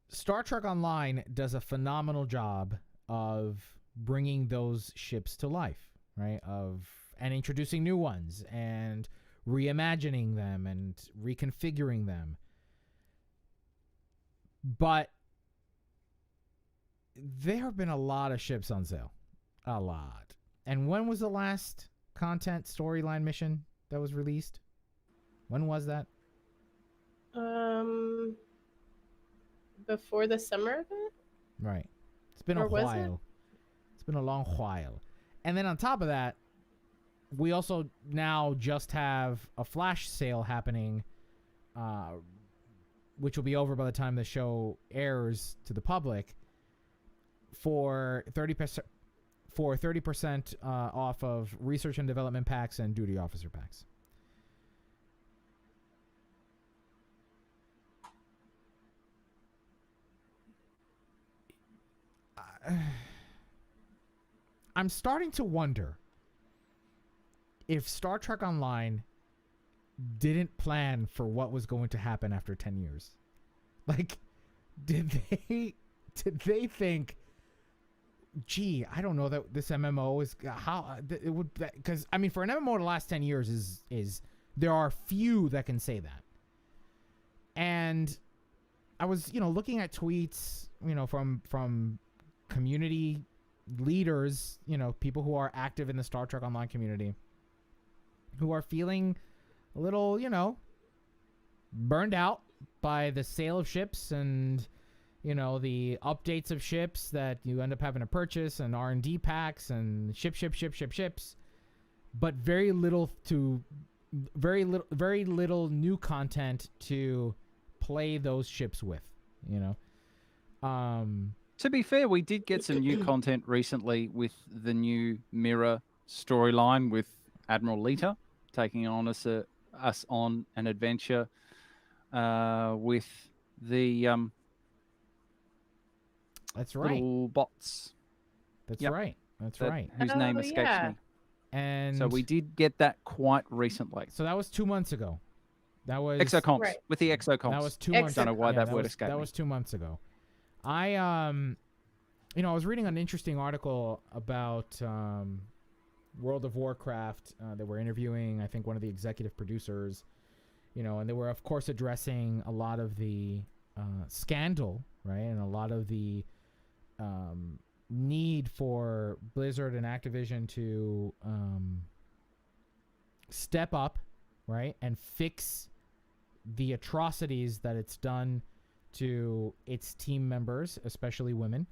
Star Trek Online does a phenomenal job of bringing those ships to life, right? And introducing new ones and reimagining them and reconfiguring them. But there have been a lot of ships on sale. A lot. And when was the last content storyline mission that was released? When was that? Before the summer event? Right. It's been a while. It's been a long while. And then on top of that, we also now just have a flash sale happening, which will be over by the time the show airs to the public, for 30% off of research and development packs and duty officer packs. I'm starting to wonder if Star Trek Online didn't plan for what was going to happen after 10 years. Like, did they think, gee, I don't know that this MMO is how it would, because I mean, for an MMO to last 10 years is there are few that can say that. And I was, looking at tweets, from community leaders, people who are active in the Star Trek Online community, who are feeling a little, burned out by the sale of ships and, the updates of ships that you end up having to purchase and R&D packs and ships, but very little new content to play those ships with, To be fair, we did get some new content recently with the new Mirror storyline with Admiral Lita taking on us on an adventure with the that's right, little bots. That's right. Whose name escapes me. And so we did get that quite recently. So that was 2 months ago. That was exocomps, right. with the exocomps. That was 2 months. I don't know why that word escaped me. That was 2 months ago. I was reading an interesting article about World of Warcraft. They were interviewing, I think, one of the executive producers, and they were, of course, addressing a lot of the scandal, right, and a lot of the need for Blizzard and Activision to step up, right, and fix the atrocities that it's done to its team members, especially women.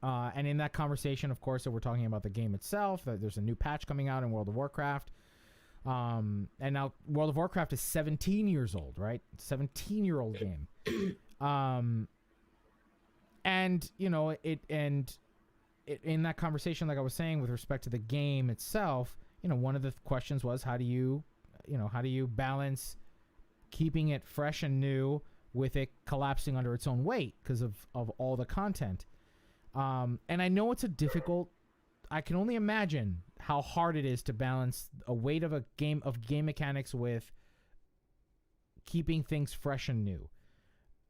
And in that conversation, of course, we're talking about the game itself. There's a new patch coming out in World of Warcraft. And now World of Warcraft is 17 years old, right? 17-year-old game. And, in that conversation, like I was saying, with respect to the game itself, one of the questions was, how do you balance keeping it fresh and new with it collapsing under its own weight because of all the content? And I know it's I can only imagine how hard it is to balance a weight of game mechanics with keeping things fresh and new.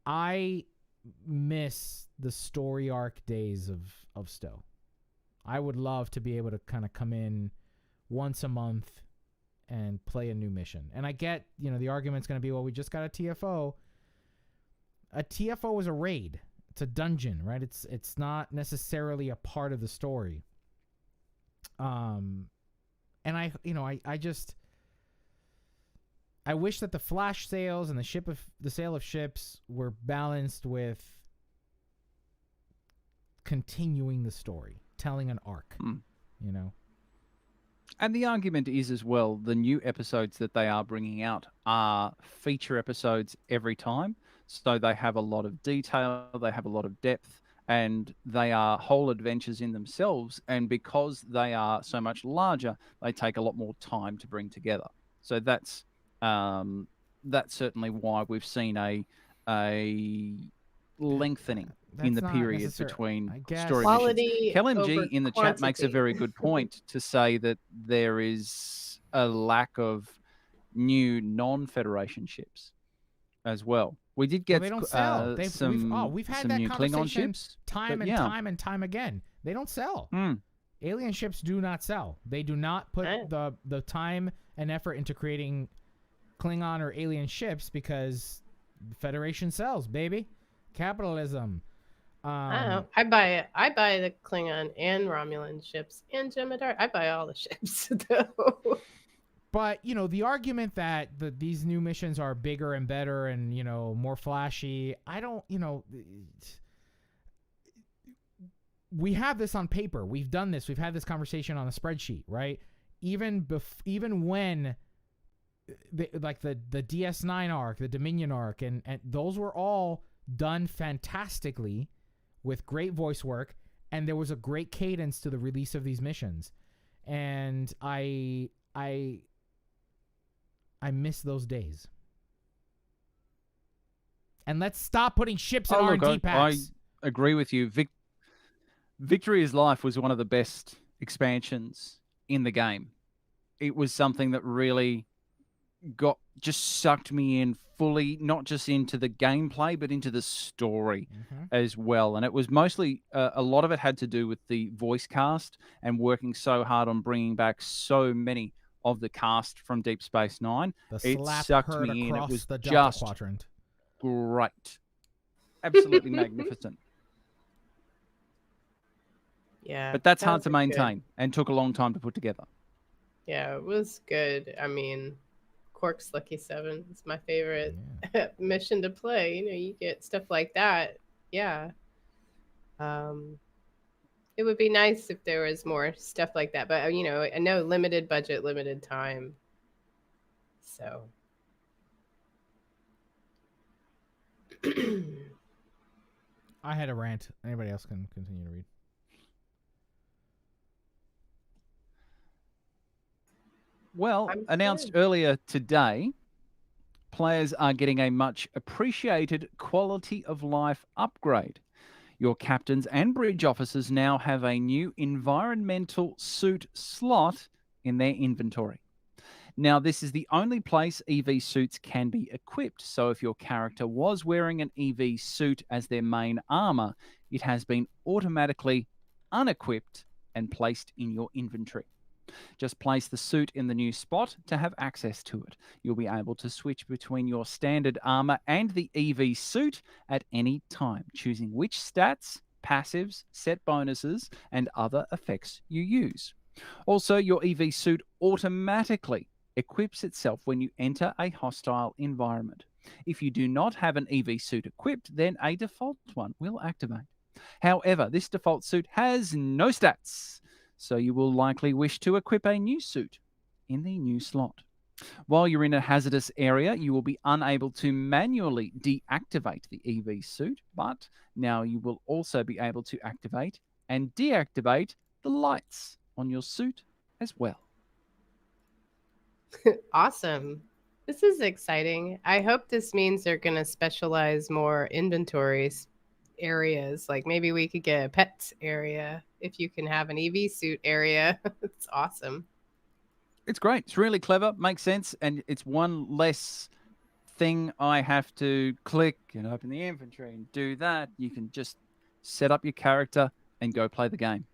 I miss the story arc days of Stowe. I would love to be able to kind of come in once a month and play a new mission. And I get, the argument's going to be, well, we just got a TFO. A TFO is a raid. It's a dungeon, right? It's not necessarily a part of the story. And I wish that the flash sales and the sale of ships were balanced with continuing the story, telling an arc, you know. And the argument is as well, the new episodes that they are bringing out are feature episodes every time. So they have a lot of detail, they have a lot of depth, and they are whole adventures in themselves. And because they are so much larger, they take a lot more time to bring together. So that's certainly why we've seen a lengthening in the period between story quality missions. Kellen G over in the quantity. chat makes a very good point to say that there is a lack of new non-Federation ships as well. We did get they don't sell. We've had some that new Klingon conversation ships, time and time again. They don't sell. Alien ships do not sell. They do not put the time and effort into creating Klingon or alien ships because the Federation sells, baby. Capitalism. I don't know. I buy the Klingon and Romulan ships and Jem'Hadar. I buy all the ships though. But, you know, the argument that these new missions are bigger and better and, you know, more flashy, I don't, you know, we have this on paper. We've done this. We've had this conversation on a spreadsheet, right? Even when the DS9 arc, the Dominion arc, and those were all done fantastically with great voice work, and there was a great cadence to the release of these missions. And I miss those days. And let's stop putting ships in R&D packs. I agree with you. Victory is Life was one of the best expansions in the game. It was something that really just sucked me in fully, not just into the gameplay, but into the story as well. And it was mostly, a lot of it had to do with the voice cast and working so hard on bringing back so many of the cast from Deep Space Nine. It sucked me in. It was the just quadrant. Great. Absolutely magnificent. Yeah. But that's hard to maintain and took a long time to put together. Yeah, it was good. I mean, Quark's Lucky 7 is my favorite mission to play. You know, you get stuff like that. Yeah. It would be nice if there was more stuff like that. But, you know, I know limited budget, limited time. So. I had a rant. Anybody else can continue to read. Well, announced earlier today, players are getting a much appreciated quality of life upgrade. Your captains and bridge officers now have a new environmental suit slot in their inventory. Now, this is the only place EV suits can be equipped. So if your character was wearing an EV suit as their main armor, it has been automatically unequipped and placed in your inventory. Just place the suit in the new spot to have access to it. You'll be able to switch between your standard armor and the EV suit at any time, choosing which stats, passives, set bonuses, and other effects you use. Also, your EV suit automatically equips itself when you enter a hostile environment. If you do not have an EV suit equipped, then a default one will activate. However, this default suit has no stats, so you will likely wish to equip a new suit in the new slot. While you're in a hazardous area, you will be unable to manually deactivate the EV suit, but now you will also be able to activate and deactivate the lights on your suit as well. Awesome. This is exciting. I hope this means they're going to specialize more inventories areas. Like maybe we could get a pets area if you can have an EV suit area. It's awesome. It's great. It's really clever. Makes sense. And it's one less thing I have to click and open the inventory and do that. You can just set up your character and go play the game.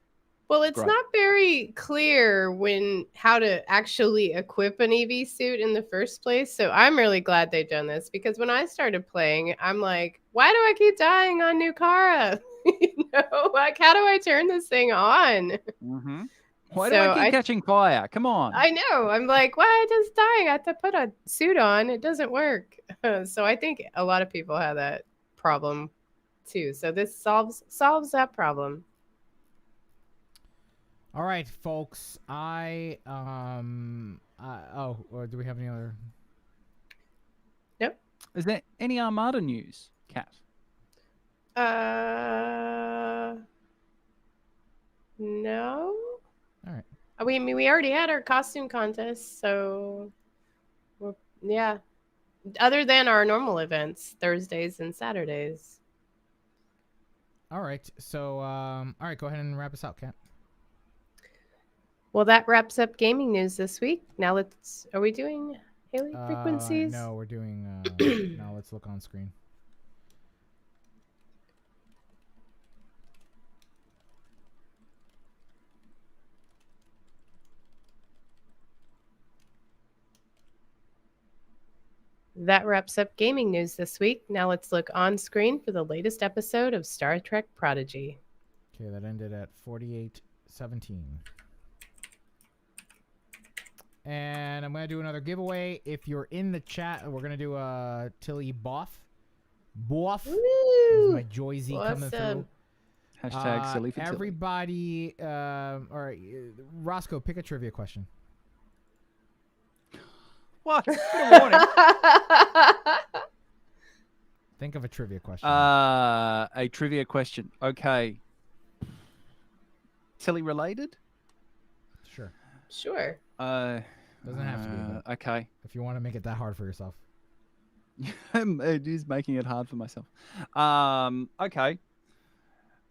Well, it's not very clear how to actually equip an EV suit in the first place. So I'm really glad they've done this, because when I started playing, I'm like, why do I keep dying on Nukara? Like, how do I turn this thing on? Mm-hmm. Why do I keep catching fire? Come on. I know. I'm like, why just dying? I have to put a suit on. It doesn't work. So I think a lot of people have that problem too. So this solves that problem. All right, folks. Or do we have any other? Nope. Is there any Armada news, Kat? No. All right. I mean, we already had our costume contest, so yeah. Other than our normal events, Thursdays and Saturdays. All right. So, all right, go ahead and wrap us out, Kat. Well, that wraps up gaming news this week. Now are we doing hailing frequencies? No, we're doing, now let's look on screen. That wraps up gaming news this week. Now let's look on screen for the latest episode of Star Trek Prodigy. Okay, that ended at 48:17. And I'm going to do another giveaway. If you're in the chat, we're going to do a Tilly Boff. Boff. This is my Joy-Z coming through. Hashtag silly for Tilly. Everybody, all right, Roscoe, pick a trivia question. What? Good morning. Think of a trivia question. A trivia question. Okay. Tilly related? Sure. Doesn't have to be. But Okay. if you want to make it that hard for yourself. It is making it hard for myself. Okay.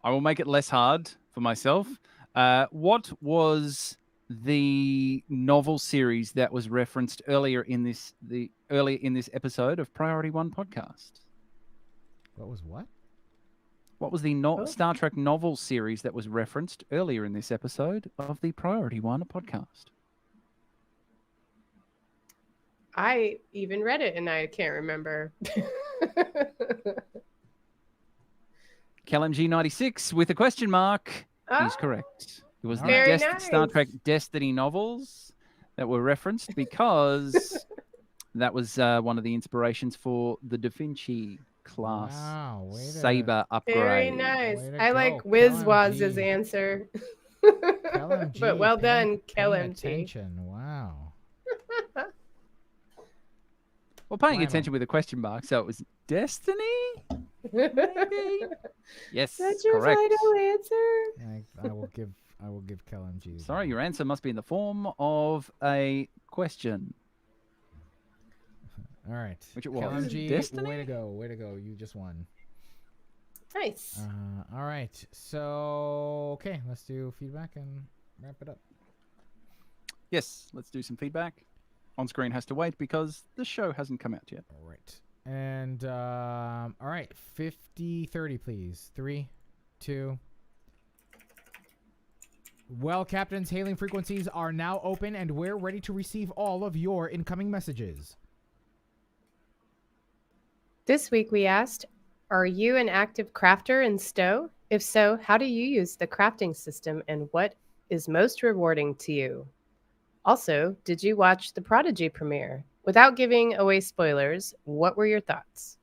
I will make it less hard for myself. What was the novel series that was referenced earlier in this episode of Priority One podcast? What was what? What was the Star Trek novel series that was referenced earlier in this episode of the Priority One podcast? I even read it and I can't remember. KLMG96 with a question mark is correct. It was very the nice. Star Trek Destiny novels that were referenced because that was one of the inspirations for the Vinci class saber upgrade. Very nice. I go, like Wizwaz's KLMG. answer. KLMG, But well done, paying KLMG. attention. Wow. Well, paying attention with a question mark, so it was Destiny? Maybe? Yes, That's your correct. final answer? I will give KLMG. Sorry, your answer must be in the form of a question. All right. Which it was. KLMG, Destiny? way to go. Way to go. You just won. Nice. All right. So, okay, let's do feedback and wrap it up. Yes, let's do some feedback. On screen has to wait because the show hasn't come out yet. All right. And, all right, 50-30, please. 3, 2. Well, Captains, hailing frequencies are now open, and we're ready to receive all of your incoming messages. This week we asked, are you an active crafter in STO? If so, how do you use the crafting system and what is most rewarding to you? Also, did you watch the Prodigy premiere? Without giving away spoilers, what were your thoughts?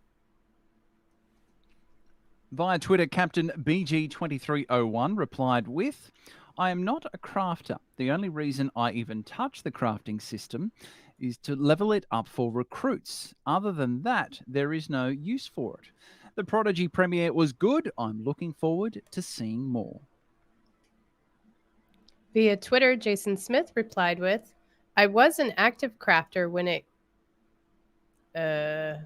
Via Twitter, Captain BG2301 replied with, I am not a crafter. The only reason I even touch the crafting system is to level it up for recruits. Other than that, there is no use for it. The Prodigy premiere was good. I'm looking forward to seeing more. Via Twitter, Jason Smith replied with, I was an active crafter when it... I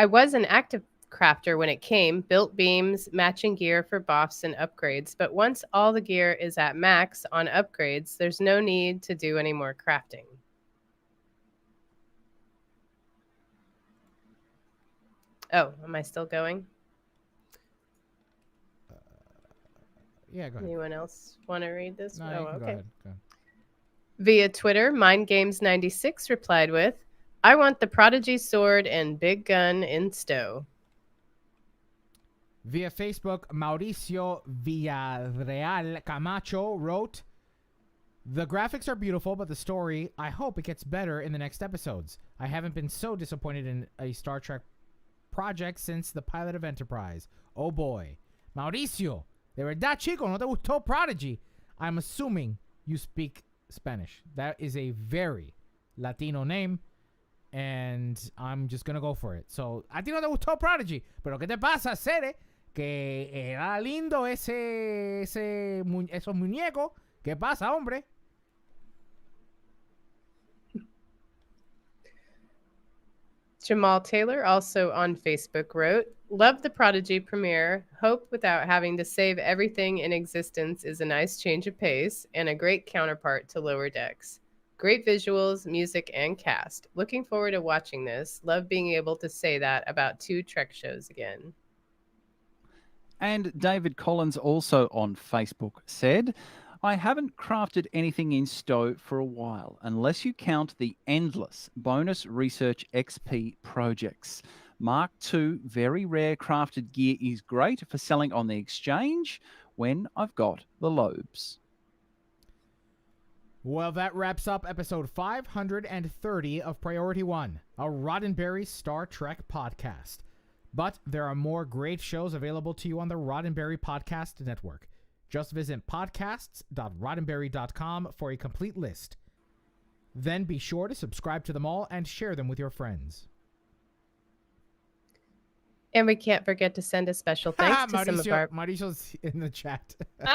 was an active crafter when it came, built beams, matching gear for buffs and upgrades, but once all the gear is at max on upgrades, there's no need to do any more crafting. Oh, am I still going? Yeah, go ahead. Anyone else want to read this? No, oh, you can okay. go ahead. Go ahead. Via Twitter, MindGames96 replied with, I want the Prodigy sword and big gun in STO. Via Facebook, Mauricio Villarreal Camacho wrote, The graphics are beautiful, but the story, I hope it gets better in the next episodes. I haven't been so disappointed in a Star Trek project since the pilot of Enterprise. Oh boy. Mauricio, de verdad, chico, no te gustó Prodigy? I'm assuming you speak Spanish. That is a very Latino name, and I'm just gonna go for it. So, a ti no te gustó Prodigy, pero ¿qué te pasa, Sere? Que era lindo esos muñecos. ¿Qué pasa, hombre? Jamal Taylor, also on Facebook, wrote, "Love the Prodigy premiere. Hope without having to save everything in existence is a nice change of pace and a great counterpart to Lower Decks. Great visuals, music, and cast. Looking forward to watching this. Love being able to say that about 2 Trek shows again." And David Collins, also on Facebook, said, "I haven't crafted anything in Stowe for a while, unless you count the endless bonus research XP projects. Mark II very rare crafted gear is great for selling on the exchange when I've got the lobes." Well, that wraps up episode 530 of Priority One, a Roddenberry Star Trek podcast. But there are more great shows available to you on the Roddenberry Podcast Network. Just visit podcasts.roddenberry.com for a complete list. Then be sure to subscribe to them all and share them with your friends. And we can't forget to send a special thanks to some of our... Mauricio's in the chat. You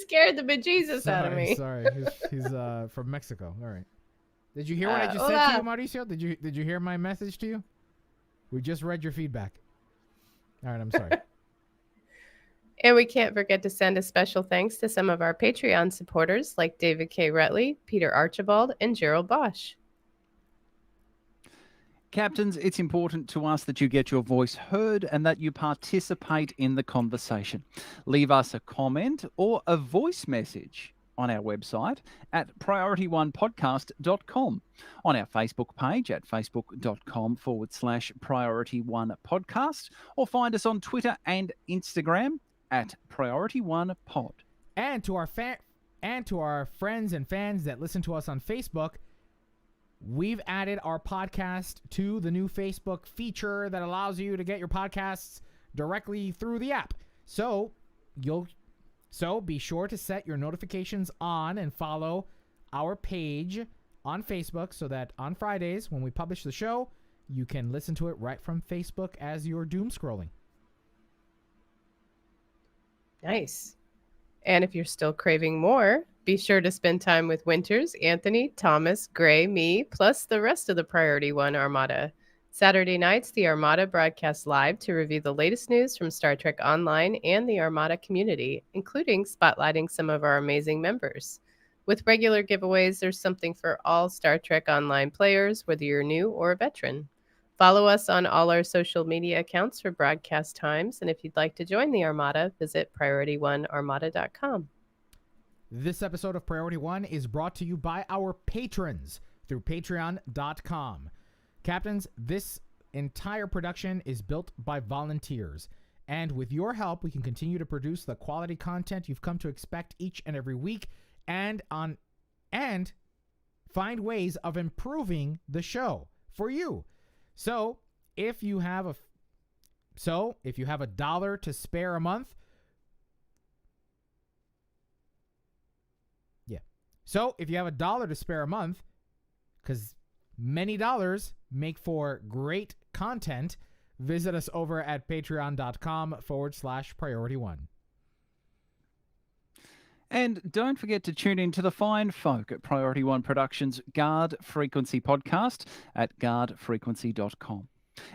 scared the bejesus out of me. Sorry, he's from Mexico. All right. Did you hear what I just said to you, Mauricio? Did you hear my message to you? We just read your feedback. All right, I'm sorry. And we can't forget to send a special thanks to some of our Patreon supporters like David K. Rutley, Peter Archibald, and Gerald Bosch. Captains, it's important to us that you get your voice heard and that you participate in the conversation. Leave us a comment or a voice message on our website at PriorityOnePodcast.com, on our Facebook page at Facebook.com/PriorityOnePodcast, or find us on Twitter and Instagram at PriorityOnePod. And to our friends and fans that listen to us on Facebook, we've added our podcast to the new Facebook feature that allows you to get your podcasts directly through the app. So be sure to set your notifications on and follow our page on Facebook so that on Fridays when we publish the show, you can listen to it right from Facebook as you're doom scrolling. Nice. And if you're still craving more, be sure to spend time with Winters, Anthony, Thomas, Gray, me, plus the rest of the Priority One Armada. Saturday nights, the Armada broadcasts live to review the latest news from Star Trek Online and the Armada community, including spotlighting some of our amazing members. With regular giveaways, there's something for all Star Trek Online players, whether you're new or a veteran. Follow us on all our social media accounts for broadcast times, and if you'd like to join the Armada, visit PriorityOneArmada.com. This episode of Priority One is brought to you by our patrons through Patreon.com. Captains, this entire production is built by volunteers, and with your help, we can continue to produce the quality content you've come to expect each and every week, and find ways of improving the show for you. So, if you have a $1 to spare a month, So if you have $1 to spare a month, because many dollars make for great content, visit us over at patreon.com/PriorityOne. And don't forget to tune in to the fine folk at Priority One Productions' Guard Frequency podcast at guardfrequency.com.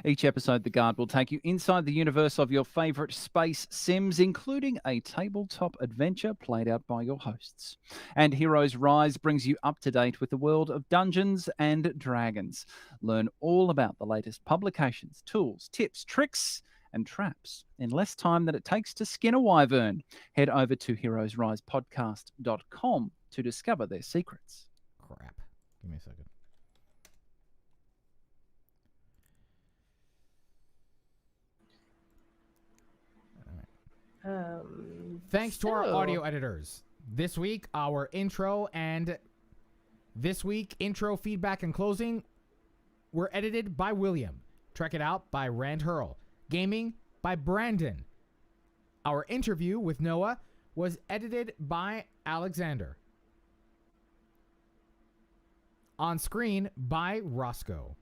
Each episode, The Guard will take you inside the universe of your favourite space sims, including a tabletop adventure played out by your hosts. And Heroes Rise brings you up to date with the world of Dungeons and Dragons. Learn all about the latest publications, tools, tips, tricks, and traps in less time than it takes to skin a wyvern. Head over to heroesrisepodcast.com to discover their secrets. Crap. Give me a second. Thanks to our audio editors. This week, our intro feedback and closing were edited by William. Trek It Out by Rand Hurl. Gaming by Brandon. Our interview with Noah was edited by Alexander. On screen by Roscoe.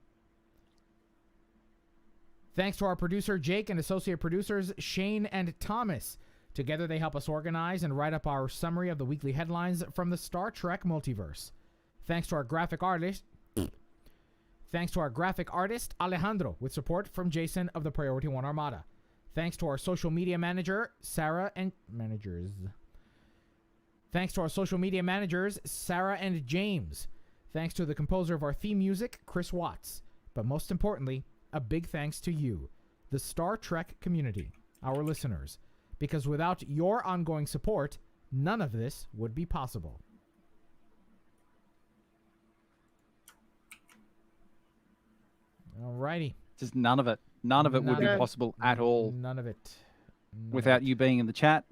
Thanks to our producer Jake and associate producers Shane and Thomas. Together they help us organize and write up our summary of the weekly headlines from the Star Trek multiverse. Thanks to our graphic artist Alejandro, with support from Jason of the Priority One Armada. Thanks to our social media manager Sarah and James. Thanks to the composer of our theme music, Chris Watts. But most importantly, a big thanks to you, the Star Trek community, our listeners. Because without your ongoing support, none of this would be possible. Alrighty. Just none of it. None of it would be possible at all. None of it. Without you being in the chat,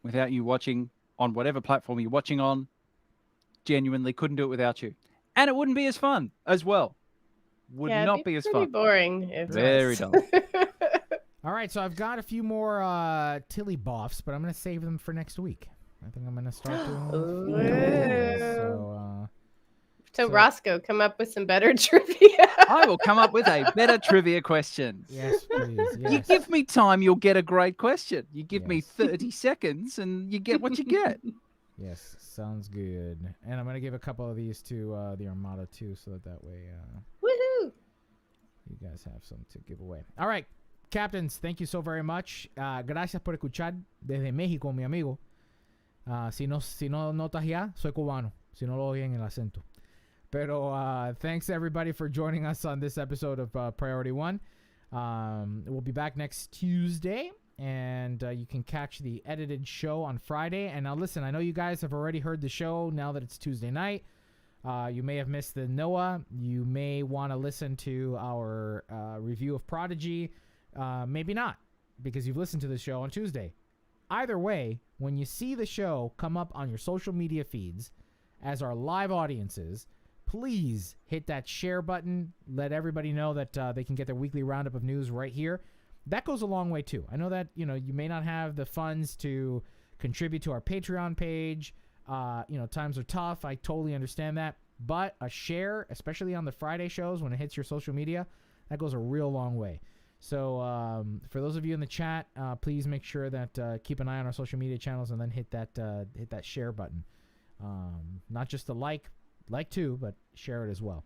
without you watching on whatever platform you're watching on. Genuinely couldn't do it without you. And it wouldn't be as fun as well. Would not be as fun. Pretty boring. Very dull. All right, so I've got a few more Tilly boffs, but I'm going to save them for next week. I think I'm going to start doing So Roscoe, come up with some better trivia. I will come up with a better trivia question. Yes, please. Yes. You give me time, you'll get a great question. You give me 30 seconds, and you get what you get. Yes, sounds good. And I'm going to give a couple of these to the Armada, too, so that way woohoo! You guys have some to give away. All right, captains, thank you so very much. Gracias por escuchar desde México, mi amigo. Si no notas ya, soy cubano. Si no lo oyen el acento. Pero thanks, everybody, for joining us on this episode of Priority One. We'll be back next Tuesday. And you can catch the edited show on Friday. And now listen, I know you guys have already heard the show now that it's Tuesday night. You may have missed the Noah. You may want to listen to our review of Prodigy. Maybe not, because you've listened to the show on Tuesday. Either way, when you see the show come up on your social media feeds as our live audiences, please hit that share button. Let everybody know that they can get their weekly roundup of news right here. That goes a long way, too. I know that, you may not have the funds to contribute to our Patreon page. Times are tough. I totally understand that. But a share, especially on the Friday shows when it hits your social media, that goes a real long way. So for those of you in the chat, please make sure that keep an eye on our social media channels and then hit that share button. Not just the like too, but share it as well.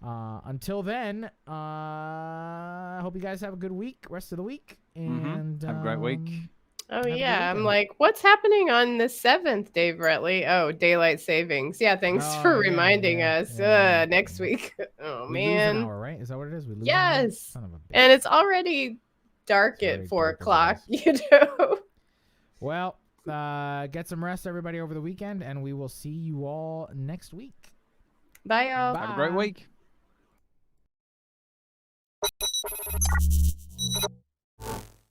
Until then, I hope you guys have a good rest of the week. And have a great week. Oh, yeah. I'm like, what's happening on the 7th, Dave Retley? Oh, daylight savings. Yeah, thanks for reminding us. Next week. Oh, we man. Lose an hour, right? Is that what it is? We lose yes. Son of a bitch. And it's already dark at 4 o'clock, Well, get some rest, everybody, over the weekend, and we will see you all next week. Bye, y'all. Have a great week.